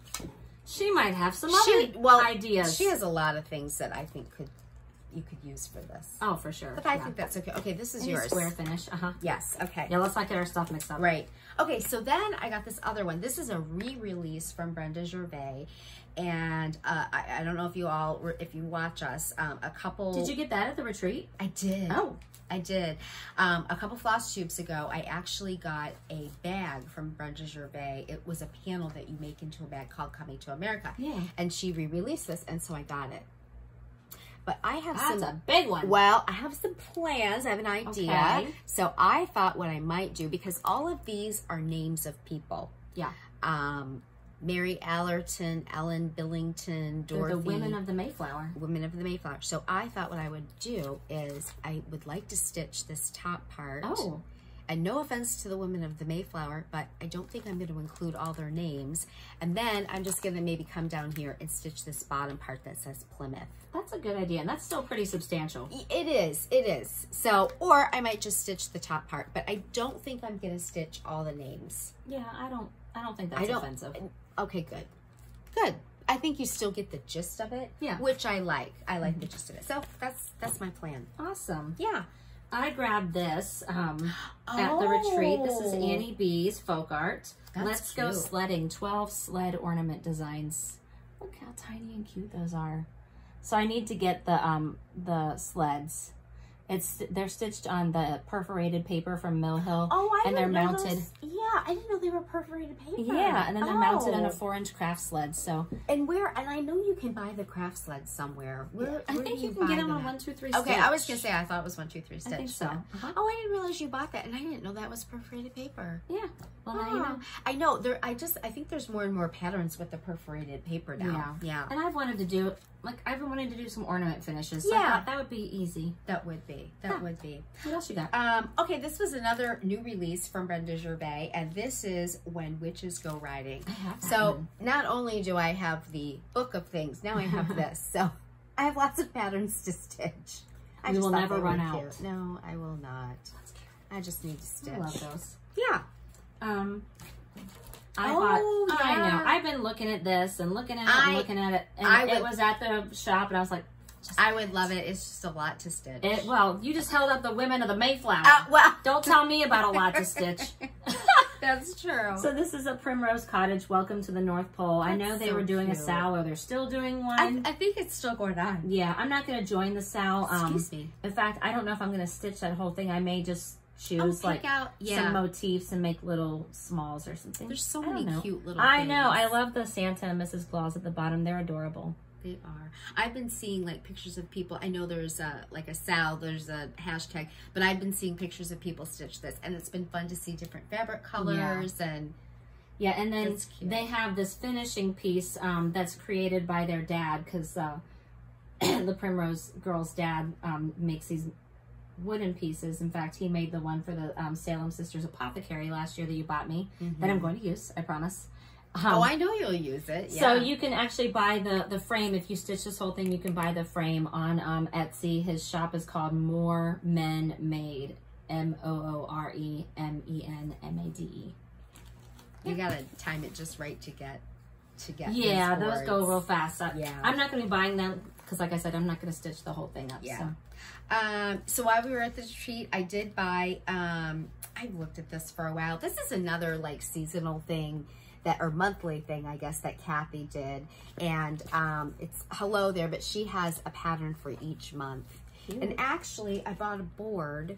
Speaker 1: She might have some other ideas.
Speaker 2: She has a lot of things that I think you could use for this.
Speaker 1: Oh, for sure.
Speaker 2: But I think that's okay. Okay, this is
Speaker 1: And
Speaker 2: yours.
Speaker 1: square finish.
Speaker 2: Yes, okay.
Speaker 1: Yeah, let's not get our stuff mixed up.
Speaker 2: Right. Okay, so then I got this other one. This is a re-release from Brenda Gervais. And I don't know if you watch us, a couple...
Speaker 1: Did you get that at the retreat?
Speaker 2: I did.
Speaker 1: Oh.
Speaker 2: I did. A couple floss tubes ago, I actually got a bag from Brenda Gervais. It was a panel that you make into a bag called Coming to America.
Speaker 1: Yeah.
Speaker 2: And she re-released this, and so I got it. But I have
Speaker 1: That's
Speaker 2: some...
Speaker 1: a big one.
Speaker 2: Well, I have some plans. I have an idea.
Speaker 1: Okay.
Speaker 2: So I thought what I might do, because all of these are names of people.
Speaker 1: Yeah.
Speaker 2: Mary Allerton, Ellen Billington,
Speaker 1: They're
Speaker 2: Dorothy.
Speaker 1: the Women of the Mayflower.
Speaker 2: Women of the Mayflower. So I thought what I would do is I would like to stitch this top part.
Speaker 1: Oh.
Speaker 2: And no offense to the Women of the Mayflower, but I don't think I'm going to include all their names. And then I'm just going to maybe come down here and stitch this bottom part that says Plymouth.
Speaker 1: That's a good idea. And that's still pretty substantial.
Speaker 2: It is. It is. So, or I might just stitch the top part, but I don't think I'm going to stitch all the names.
Speaker 1: Yeah, I don't think that's offensive.
Speaker 2: Okay, good. Good. I think you still get the gist of it.
Speaker 1: Yeah.
Speaker 2: Which I like. I like the gist of it. So that's my plan.
Speaker 1: Awesome.
Speaker 2: Yeah.
Speaker 1: I grabbed this at the retreat. This is Annie B's folk art.
Speaker 2: That's
Speaker 1: Let's Go
Speaker 2: cute.
Speaker 1: Sledding, 12 sled ornament designs. Look how tiny and cute those are. So I need to get the sleds. They're stitched on the perforated paper from Mill Hill.
Speaker 2: Oh,
Speaker 1: and they're mounted.
Speaker 2: Yeah, I didn't know they were perforated paper.
Speaker 1: Yeah, and then they're mounted on a 4-inch craft sled. So
Speaker 2: and I know you can buy the craft sleds somewhere. Where
Speaker 1: I think
Speaker 2: do
Speaker 1: you can
Speaker 2: buy
Speaker 1: get them on
Speaker 2: at?
Speaker 1: 1, 2, 3
Speaker 2: Okay,
Speaker 1: Stitch.
Speaker 2: I was gonna say I thought it was 1, 2, 3 Stitch.
Speaker 1: I think so. Uh-huh.
Speaker 2: Oh, I didn't realize you bought that, and I didn't know that was perforated paper.
Speaker 1: Yeah. Well, now you know.
Speaker 2: I know. I think there's more and more patterns with the perforated paper now. Yeah.
Speaker 1: And I've wanted to do, I've been wanting to do some ornament finishes. So
Speaker 2: Yeah.
Speaker 1: I thought that would be easy.
Speaker 2: That would be. That would be.
Speaker 1: What else you got?
Speaker 2: Okay, this was another new release from Brenda Gervais, and this is When Witches Go Riding.
Speaker 1: I have that
Speaker 2: So
Speaker 1: one.
Speaker 2: not only do I have the book of things, now I have this. So I have lots of patterns to stitch. I
Speaker 1: You
Speaker 2: just
Speaker 1: will
Speaker 2: thought
Speaker 1: never
Speaker 2: they were
Speaker 1: run out.
Speaker 2: cute. No, I will not. I just need to stitch.
Speaker 1: I love those.
Speaker 2: Yeah.
Speaker 1: I know. I've been looking at this and looking at it and looking at it. And it was at the shop and I was like,
Speaker 2: I would love it. It's just a lot to stitch.
Speaker 1: Well, you just held up the Women of the Mayflower.
Speaker 2: Well,
Speaker 1: Don't tell me about a lot to stitch.
Speaker 2: that's true.
Speaker 1: So this is a Primrose Cottage. Welcome to the North Pole. I know they
Speaker 2: so
Speaker 1: were doing a
Speaker 2: cute.
Speaker 1: sal, or they're still doing one.
Speaker 2: I think it's still going on.
Speaker 1: Yeah, I'm not going to join the sal.
Speaker 2: Excuse me.
Speaker 1: In fact, I don't know if I'm going to stitch that whole thing. I may just choose some motifs and make little smalls or something.
Speaker 2: There's so many cute little
Speaker 1: I
Speaker 2: things.
Speaker 1: know. I love the Santa and Mrs. Claus at the bottom. They're adorable.
Speaker 2: They are. I've been seeing pictures of people. I know there's a sal, there's a hashtag, but I've been seeing pictures of people stitch this, and it's been fun to see different fabric colors and
Speaker 1: then they have this finishing piece that's created by their dad, because the Primrose girl's dad makes these wooden pieces. In fact, he made the one for the Salem Sisters Apothecary last year that you bought me, that I'm going to use, I promise.
Speaker 2: I know you'll use it. Yeah.
Speaker 1: So you can actually buy the frame. If you stitch this whole thing, you can buy the frame on Etsy. His shop is called More Men Made. MOOREMENMADE.
Speaker 2: You gotta time it just right to get.
Speaker 1: Yeah,
Speaker 2: these
Speaker 1: those
Speaker 2: boards.
Speaker 1: go real fast.
Speaker 2: Yeah.
Speaker 1: I'm not going to be buying them because, like I said, I'm not going to stitch the whole thing up.
Speaker 2: Yeah.
Speaker 1: So.
Speaker 2: So while we were at the retreat, I did buy. I looked at this for a while. This is another seasonal thing. Or monthly thing, I guess, that Kathy did. And it's Hello There, but she has a pattern for each month. Cute. And actually, I bought a board.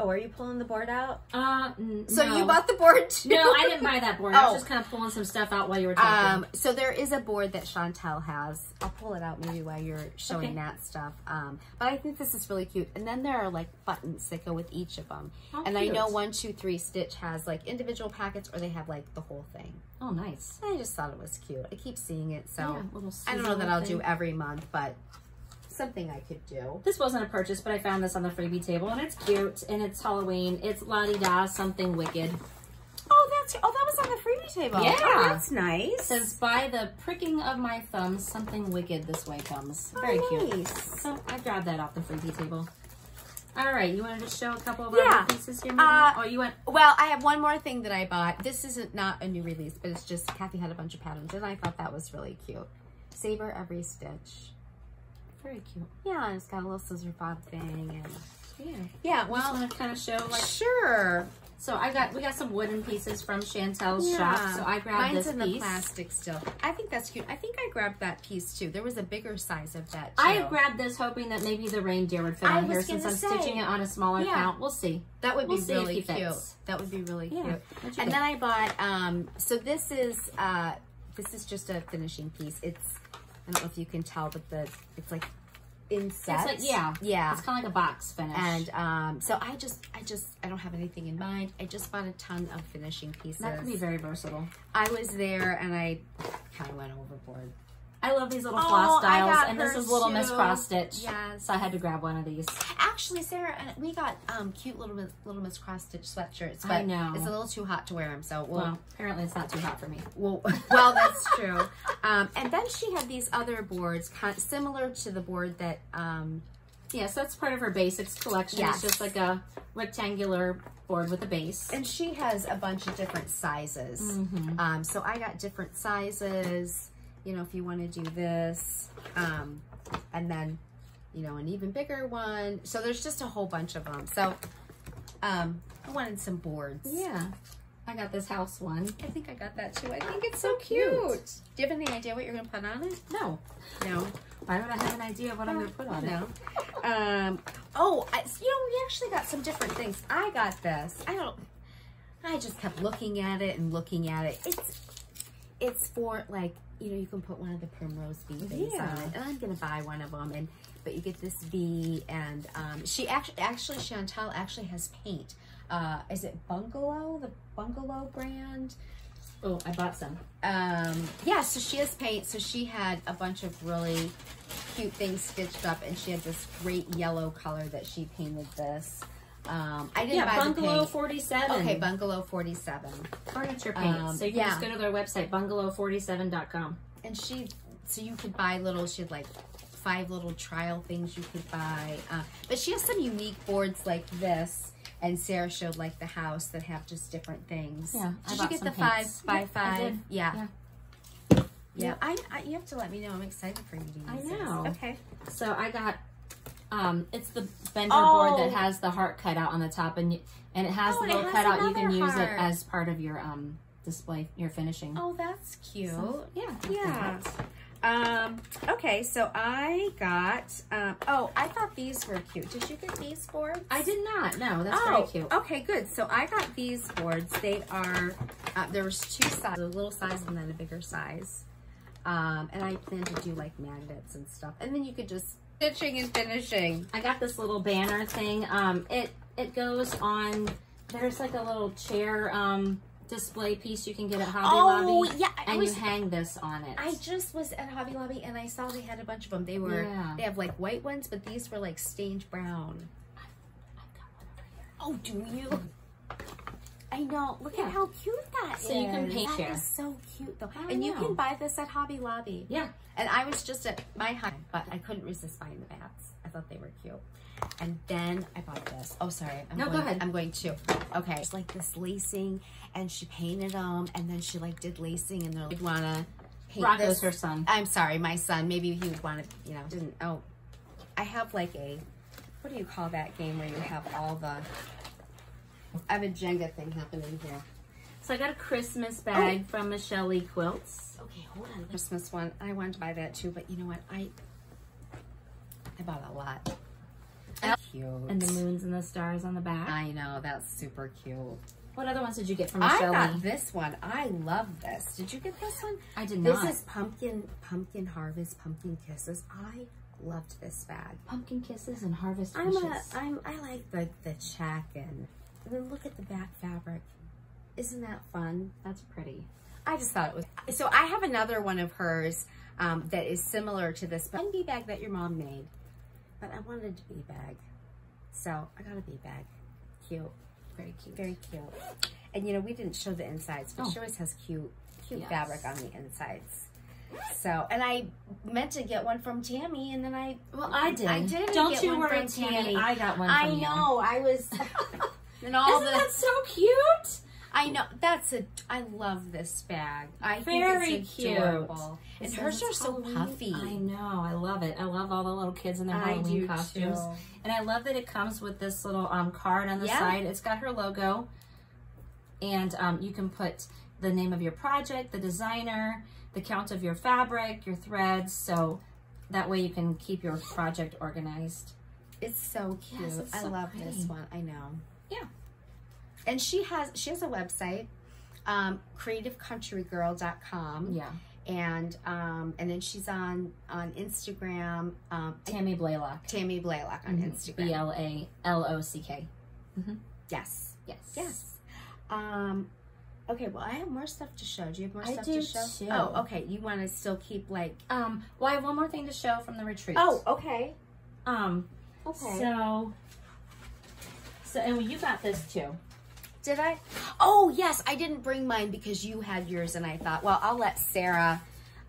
Speaker 2: Oh, are you pulling the board out?
Speaker 1: So
Speaker 2: you bought the board too?
Speaker 1: No, I didn't buy that board. I was just kind of pulling some stuff out while you were talking.
Speaker 2: So there is a board that Chantel has. I'll pull it out maybe while you're showing that stuff. But I think this is really cute. And then there are buttons that go with each of them.
Speaker 1: Oh,
Speaker 2: and
Speaker 1: cute.
Speaker 2: I know 1, 2, 3 Stitch has individual packets, or they have the whole thing.
Speaker 1: Oh, nice.
Speaker 2: I just thought it was cute. I keep seeing it, so
Speaker 1: Yeah, little
Speaker 2: I don't know that I'll
Speaker 1: thing.
Speaker 2: do every month, but something I could do.
Speaker 1: This wasn't a purchase, but I found this on the freebie table, and it's cute, and it's Halloween. It's La-di-da, something wicked.
Speaker 2: That was on the freebie table.
Speaker 1: Yeah.
Speaker 2: Oh, that's nice.
Speaker 1: It says, by the pricking of my thumbs, something wicked this way comes. Very cute.
Speaker 2: Nice.
Speaker 1: So I grabbed that off the freebie table. All right, you wanted to show a couple of
Speaker 2: Yeah.
Speaker 1: other pieces here, maybe? You went...
Speaker 2: Well, I have one more thing that I bought. This isn't not a new release, but it's just Kathy had a bunch of patterns, and I thought that was really cute. Savor Every Stitch.
Speaker 1: Very cute.
Speaker 2: Yeah, and it's got a little scissor fob thing, and
Speaker 1: Yeah,
Speaker 2: well,
Speaker 1: just want to kind of show,
Speaker 2: sure.
Speaker 1: So we got some wooden pieces from Chantel's shop. So I grabbed
Speaker 2: Mine's
Speaker 1: this
Speaker 2: in
Speaker 1: piece.
Speaker 2: the plastic still. I think that's cute. I think I grabbed that piece too. There was a bigger size of that too.
Speaker 1: I grabbed this hoping that maybe the reindeer would fit on here since I'm stitching it on a smaller count. We'll see.
Speaker 2: That would be
Speaker 1: see
Speaker 2: really
Speaker 1: if he
Speaker 2: cute.
Speaker 1: fits.
Speaker 2: That would be really cute.
Speaker 1: What'd you
Speaker 2: And
Speaker 1: get?
Speaker 2: then I bought, so this is just a finishing piece. It's, I don't know if you can tell, but it's inset.
Speaker 1: It's like, yeah.
Speaker 2: Yeah.
Speaker 1: It's kind of like a box finish.
Speaker 2: And so I don't have anything in mind. I just bought a ton of finishing pieces.
Speaker 1: That could be very versatile.
Speaker 2: I was there and I kind of went overboard.
Speaker 1: I love these little floss styles, and this is Little
Speaker 2: too.
Speaker 1: Miss Cross Stitch.
Speaker 2: Yes.
Speaker 1: So I had to grab one of these.
Speaker 2: Actually, Sarah, we got cute Little Miss Cross Stitch sweatshirts, but
Speaker 1: I know.
Speaker 2: it's a little too hot to wear them. So
Speaker 1: Well, apparently it's not too hot for me.
Speaker 2: well, that's true. And then she had these other boards, kind of similar to the board that.
Speaker 1: Yeah, so it's part of her basics collection.
Speaker 2: Yes.
Speaker 1: It's just like a rectangular board with a base.
Speaker 2: And she has a bunch of different sizes.
Speaker 1: Mm-hmm.
Speaker 2: So I got different sizes. You know, if you want to do this, and then, you know, an even bigger one. So there's just a whole bunch of them. So I wanted some boards.
Speaker 1: Yeah. I got this house one.
Speaker 2: I think I got that too. I think it's so cute. Do you have any idea what you're going to put on it?
Speaker 1: No.
Speaker 2: No.
Speaker 1: Why would I have an idea of what I'm going to put on it?
Speaker 2: No. You know, we actually got some different things. I got this. I just kept looking at it and looking at it. It's for, like, you know, you can put one of the primrose bee things on it. And I'm going to buy one of them. But you get this bee, and she actually Chantal actually has paint. Is it Bungalow? The Bungalow brand?
Speaker 1: Oh, I bought some.
Speaker 2: Yeah, so she has paint. So she had a bunch of really cute things stitched up, and she had this great yellow color that she painted this. I didn't buy
Speaker 1: Bungalow
Speaker 2: the paint.
Speaker 1: 47.
Speaker 2: Okay, Bungalow 47.
Speaker 1: Furniture paint. So you can just
Speaker 2: yeah.
Speaker 1: go to their website, bungalow47.com.
Speaker 2: And so you could buy she had like 5 little trial things you could buy. But she has some unique boards like this. And Sarah showed like the house that have just different things.
Speaker 1: Yeah,
Speaker 2: Did you get the 5 by 5?
Speaker 1: I did.
Speaker 2: Yeah.
Speaker 1: Yeah.
Speaker 2: You have to let me know. I'm excited for you to use
Speaker 1: I know.
Speaker 2: this. Okay.
Speaker 1: So I got, it's the Bender board that has the heart cut out on the top, and it has the little cutout. You can use it as part of your display, your finishing.
Speaker 2: Oh, that's cute.
Speaker 1: So, yeah.
Speaker 2: Yeah. Okay, so I got, I thought these were cute. Did you get these boards?
Speaker 1: I did not. No, that's very cute.
Speaker 2: Okay, good. So I got these boards. They are, there was 2 sizes, a little size and then a bigger size. And I plan to do like magnets and stuff. And then you could just stitching and finishing.
Speaker 1: I got this little banner thing. It goes on, there's like a little chair, display piece you can get at Hobby Lobby.
Speaker 2: Yeah.
Speaker 1: And you hang this on it.
Speaker 2: I just was at Hobby Lobby and I saw they had a bunch of them. They have like white ones, but these were like stained brown.
Speaker 1: I've got one over here.
Speaker 2: Oh, do you? I know. Look at how cute that is.
Speaker 1: So you can paint
Speaker 2: That
Speaker 1: here.
Speaker 2: is so cute though.
Speaker 1: I
Speaker 2: And you
Speaker 1: know.
Speaker 2: can buy this at Hobby Lobby.
Speaker 1: Yeah.
Speaker 2: And I was just at my home, but I couldn't resist buying the bats. I thought they were cute. And then I bought this. Oh, sorry.
Speaker 1: Go ahead.
Speaker 2: I'm going to. Okay. It's like this lacing, and she painted them, and then she like did lacing, and they're like, want to paint
Speaker 1: Rocco's
Speaker 2: this.
Speaker 1: her son.
Speaker 2: I'm sorry, my son. Maybe he would want to, you know, didn't. Oh, I have like what do you call that game where you have all the, I have a Jenga thing happening here.
Speaker 1: So I got a Christmas bag from Michelle Lee Quilts.
Speaker 2: Okay, hold on. Christmas one. I wanted to buy that too, but you know what? I bought a lot. Cute.
Speaker 1: And the moons and the stars on the back.
Speaker 2: I know, that's super cute.
Speaker 1: What other ones did you get from Michelle
Speaker 2: I got
Speaker 1: Lee?
Speaker 2: this one. I love this. Did you get this one?
Speaker 1: I did not.
Speaker 2: This is pumpkin harvest, pumpkin kisses. I loved this bag.
Speaker 1: Pumpkin kisses and harvest
Speaker 2: I
Speaker 1: wishes.
Speaker 2: like the check and then look at the back fabric. Isn't that fun?
Speaker 1: That's pretty.
Speaker 2: I just thought it was. So I have another one of hers that is similar to this bee bag that your mom made, but I wanted a bee bag, so I got a bee bag. Cute, very cute, very cute. And you know, we didn't show the insides, but she always has cute fabric on the insides. So, and I meant to get one from Tammy, and then I did. I didn't.
Speaker 1: Don't
Speaker 2: get
Speaker 1: you
Speaker 2: one
Speaker 1: worry,
Speaker 2: from
Speaker 1: Tammy. I got one from you.
Speaker 2: I know. I was. And all
Speaker 1: Isn't that so cute?
Speaker 2: I know, I love this bag. I
Speaker 1: Very
Speaker 2: think it's
Speaker 1: cute.
Speaker 2: adorable.
Speaker 1: It
Speaker 2: And
Speaker 1: says
Speaker 2: hers are
Speaker 1: it's
Speaker 2: so
Speaker 1: Halloween.
Speaker 2: puffy.
Speaker 1: I know, I love it. I love all the little kids in their
Speaker 2: I
Speaker 1: Halloween
Speaker 2: do
Speaker 1: costumes.
Speaker 2: too.
Speaker 1: And I love that it comes with this little card on the side. It's got her logo. And you can put the name of your project, the designer, the count of your fabric, your threads. So that way you can keep your project organized.
Speaker 2: It's so cute.
Speaker 1: Yes, it's
Speaker 2: I
Speaker 1: so
Speaker 2: love
Speaker 1: pretty.
Speaker 2: this one. I know.
Speaker 1: Yeah.
Speaker 2: And she has a website, creativecountrygirl.com.
Speaker 1: Yeah.
Speaker 2: and then she's on Instagram.
Speaker 1: Tammy Blaylock.
Speaker 2: Tammy Blaylock on Instagram.
Speaker 1: BLALOCK.
Speaker 2: Yes.
Speaker 1: Yes.
Speaker 2: Yes. Okay, well, I have more stuff to show. Do you have more stuff
Speaker 1: do
Speaker 2: to show?
Speaker 1: too.
Speaker 2: Oh, okay. You want to still keep like...
Speaker 1: Well, I have one more thing to show from the retreat.
Speaker 2: Oh, okay.
Speaker 1: Okay. So, and you got this too.
Speaker 2: Did I? Oh, yes. I didn't bring mine because you had yours, and I thought, well, I'll let Sarah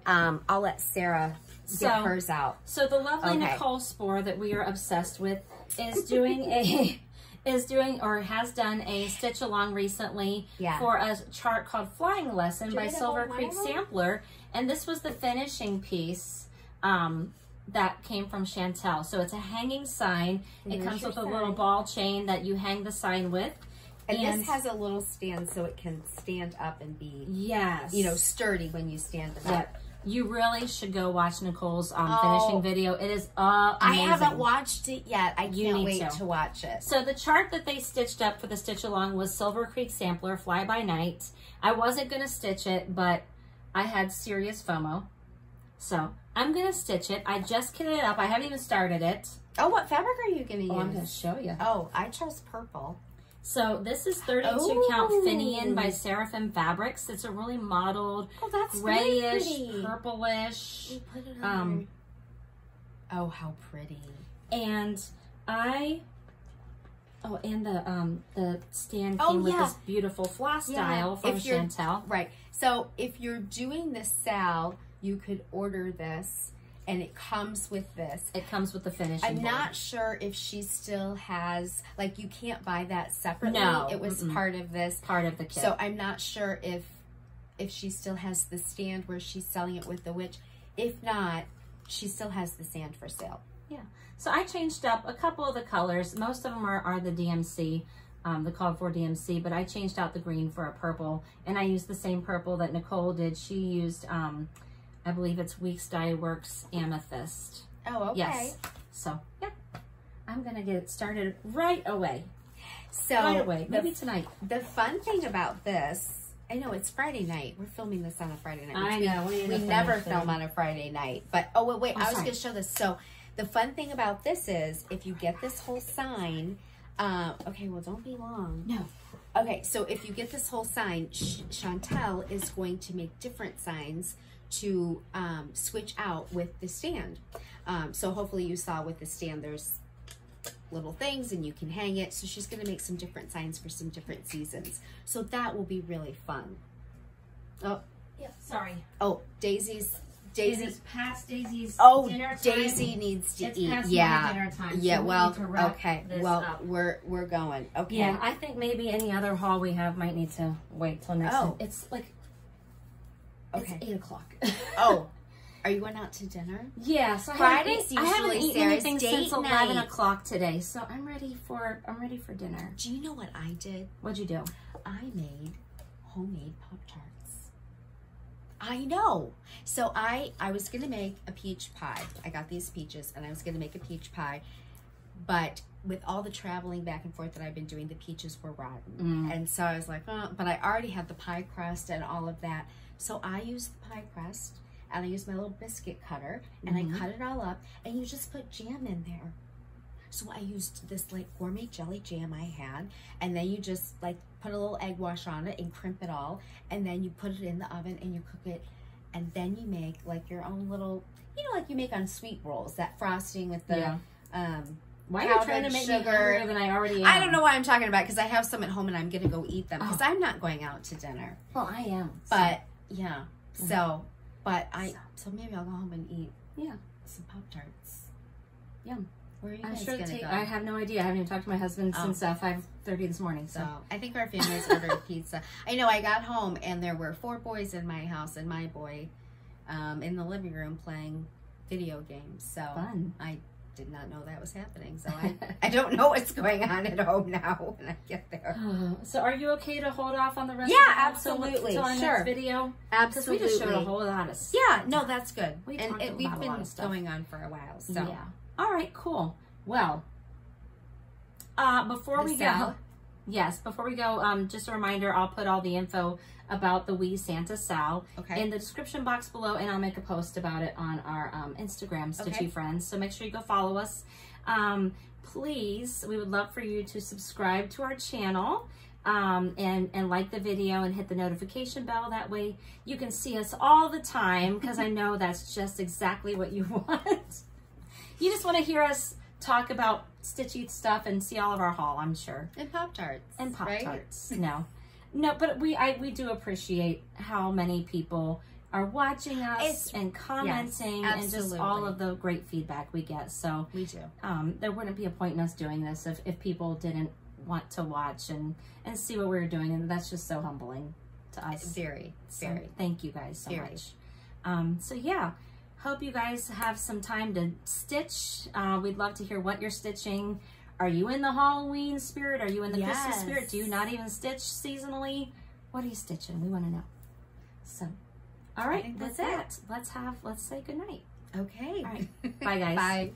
Speaker 2: get hers out.
Speaker 1: So the lovely Nicole Spohr that we are obsessed with is doing has done a stitch along recently for a chart called Flying Lesson by Silver Creek Sampler, and this was the finishing piece that came from Chantel. So it's a hanging sign. It comes with a little ball chain that you hang the sign with.
Speaker 2: And this has a little stand so it can stand up and be, sturdy when you stand it up.
Speaker 1: You really should go watch Nicole's finishing video. It is amazing.
Speaker 2: I haven't watched it yet. I can't wait to watch it.
Speaker 1: So the chart that they stitched up for the stitch along was Silver Creek Sampler, Fly By Night. I wasn't going to stitch it, but I had serious FOMO. So I'm going to stitch it. I just kitted it up. I haven't even started it.
Speaker 2: Oh, what fabric are you going to use?
Speaker 1: I'm going to show you.
Speaker 2: Oh, I chose purple.
Speaker 1: So this is 32 count Finian by Seraphim Fabrics. It's a really mottled, grayish, purplish.
Speaker 2: Put it on oh, how pretty! And
Speaker 1: and the stand came with this beautiful floss style from Chantel.
Speaker 2: Right. So if you're doing the sal, you could order this. And it comes with this.
Speaker 1: It comes with the finishing
Speaker 2: I'm
Speaker 1: board.
Speaker 2: not sure if she still has, like, you can't buy that separately.
Speaker 1: No.
Speaker 2: It was part of this.
Speaker 1: Part of the kit.
Speaker 2: So I'm not sure if she still has the stand where she's selling it with the witch. If not, she still has the stand for sale.
Speaker 1: Yeah. So I changed up a couple of the colors. Most of them are the DMC, the called for DMC, but I changed out the green for a purple. And I used the same purple that Nicole did. She used... I believe it's Weeks Dye Works Amethyst.
Speaker 2: Oh, okay.
Speaker 1: Yes. So, yeah. I'm going to get it started right away.
Speaker 2: So,
Speaker 1: right away. Maybe tonight.
Speaker 2: The fun thing about this, I know it's Friday night. We're filming this on a Friday night.
Speaker 1: I know.
Speaker 2: We never film on a Friday night. But, wait. I was going to show this. So, the fun thing about this is, if you get this whole sign, okay, well, don't be long.
Speaker 1: No.
Speaker 2: Okay, so if you get this whole sign, Chantel is going to make different signs to switch out with the stand. So hopefully you saw with the stand there's little things and you can hang it. So she's going to make some different signs for some different seasons. So that will be really fun. Oh,
Speaker 1: yeah, sorry.
Speaker 2: Oh, Daisy's
Speaker 1: past Daisy's
Speaker 2: dinner time. Daisy needs to eat.
Speaker 1: Past dinner time.
Speaker 2: Yeah,
Speaker 1: so
Speaker 2: well,
Speaker 1: okay.
Speaker 2: Well, we're going. Okay.
Speaker 1: Yeah, I think maybe any other haul we have might need to wait till next time. It's like
Speaker 2: okay.
Speaker 1: It's 8 o'clock.
Speaker 2: Oh, are you going out to dinner?
Speaker 1: Yeah, so
Speaker 2: Fridays
Speaker 1: I haven't eaten anything since 11
Speaker 2: night.
Speaker 1: o'clock today, so I'm ready for dinner.
Speaker 2: Do you know what I did?
Speaker 1: What'd you do?
Speaker 2: I made homemade Pop-Tarts. I know. So I was gonna make a peach pie. I got these peaches, and I was gonna make a peach pie, but with all the traveling back and forth that I've been doing, the peaches were rotten, and so I was like, oh, but I already had the pie crust and all of that. So I used the pie crust, and I used my little biscuit cutter, and I cut it all up, and you just put jam in there. So I used this like gourmet jelly jam I had, and then you just like put a little egg wash on it and crimp it all, and then you put it in the oven and you cook it, and then you make like your own little, you know, like you make on sweet rolls, that frosting with the
Speaker 1: why are you trying to make me hungrier than I already am?
Speaker 2: I don't know what I'm talking about because I have some at home and I'm gonna go eat them because I'm not going out to dinner.
Speaker 1: Well, I am.
Speaker 2: But yeah, so maybe I'll go home and eat some Pop-Tarts.
Speaker 1: Yum.
Speaker 2: Where are you
Speaker 1: I'm
Speaker 2: guys
Speaker 1: sure
Speaker 2: gonna go?
Speaker 1: I have no idea. I haven't even talked to my husband since 5:30 this morning. So
Speaker 2: I think our family's ordered pizza. I know I got home and there were 4 boys in my house and my boy in the living room playing video games. So
Speaker 1: fun.
Speaker 2: I did not know that was happening. So I don't know what's going on at home now when I get there.
Speaker 1: So are you okay to hold off on the rest?
Speaker 2: Yeah, absolutely.
Speaker 1: Till our next video.
Speaker 2: Absolutely.
Speaker 1: Because we just showed a whole lot of stuff.
Speaker 2: Yeah, no, that's good. We've been
Speaker 1: going
Speaker 2: on for a while. So
Speaker 1: yeah. All right, cool. Well, before we go, Yes, before we go, just a reminder, I'll put all the info about the We Santa Sal in the description box below, and I'll make a post about it on our Instagram, Stitchy Friends. So make sure you go follow us. Please, we would love for you to subscribe to our channel and like the video and hit the notification bell. That way you can see us all the time, because I know that's just exactly what you want. You just want to hear us talk about Stitchy stuff and see all of our haul, I'm sure.
Speaker 2: And Pop-Tarts.
Speaker 1: And Pop-Tarts. Right? No, but we do appreciate how many people are watching us and commenting and just all of the great feedback we get. So
Speaker 2: we do.
Speaker 1: There wouldn't be a point in us doing this if people didn't want to watch and see what we were doing, and that's just so humbling to us.
Speaker 2: Very.
Speaker 1: Thank you guys so much. So yeah. Hope you guys have some time to stitch. We'd love to hear what you're stitching. Are you in the Halloween spirit? Are you in the Christmas spirit? Do you not even stitch seasonally? What are you stitching? We want to know. So, all right, that's it. Let's say goodnight.
Speaker 2: Okay.
Speaker 1: All right. Bye, guys.
Speaker 2: Bye.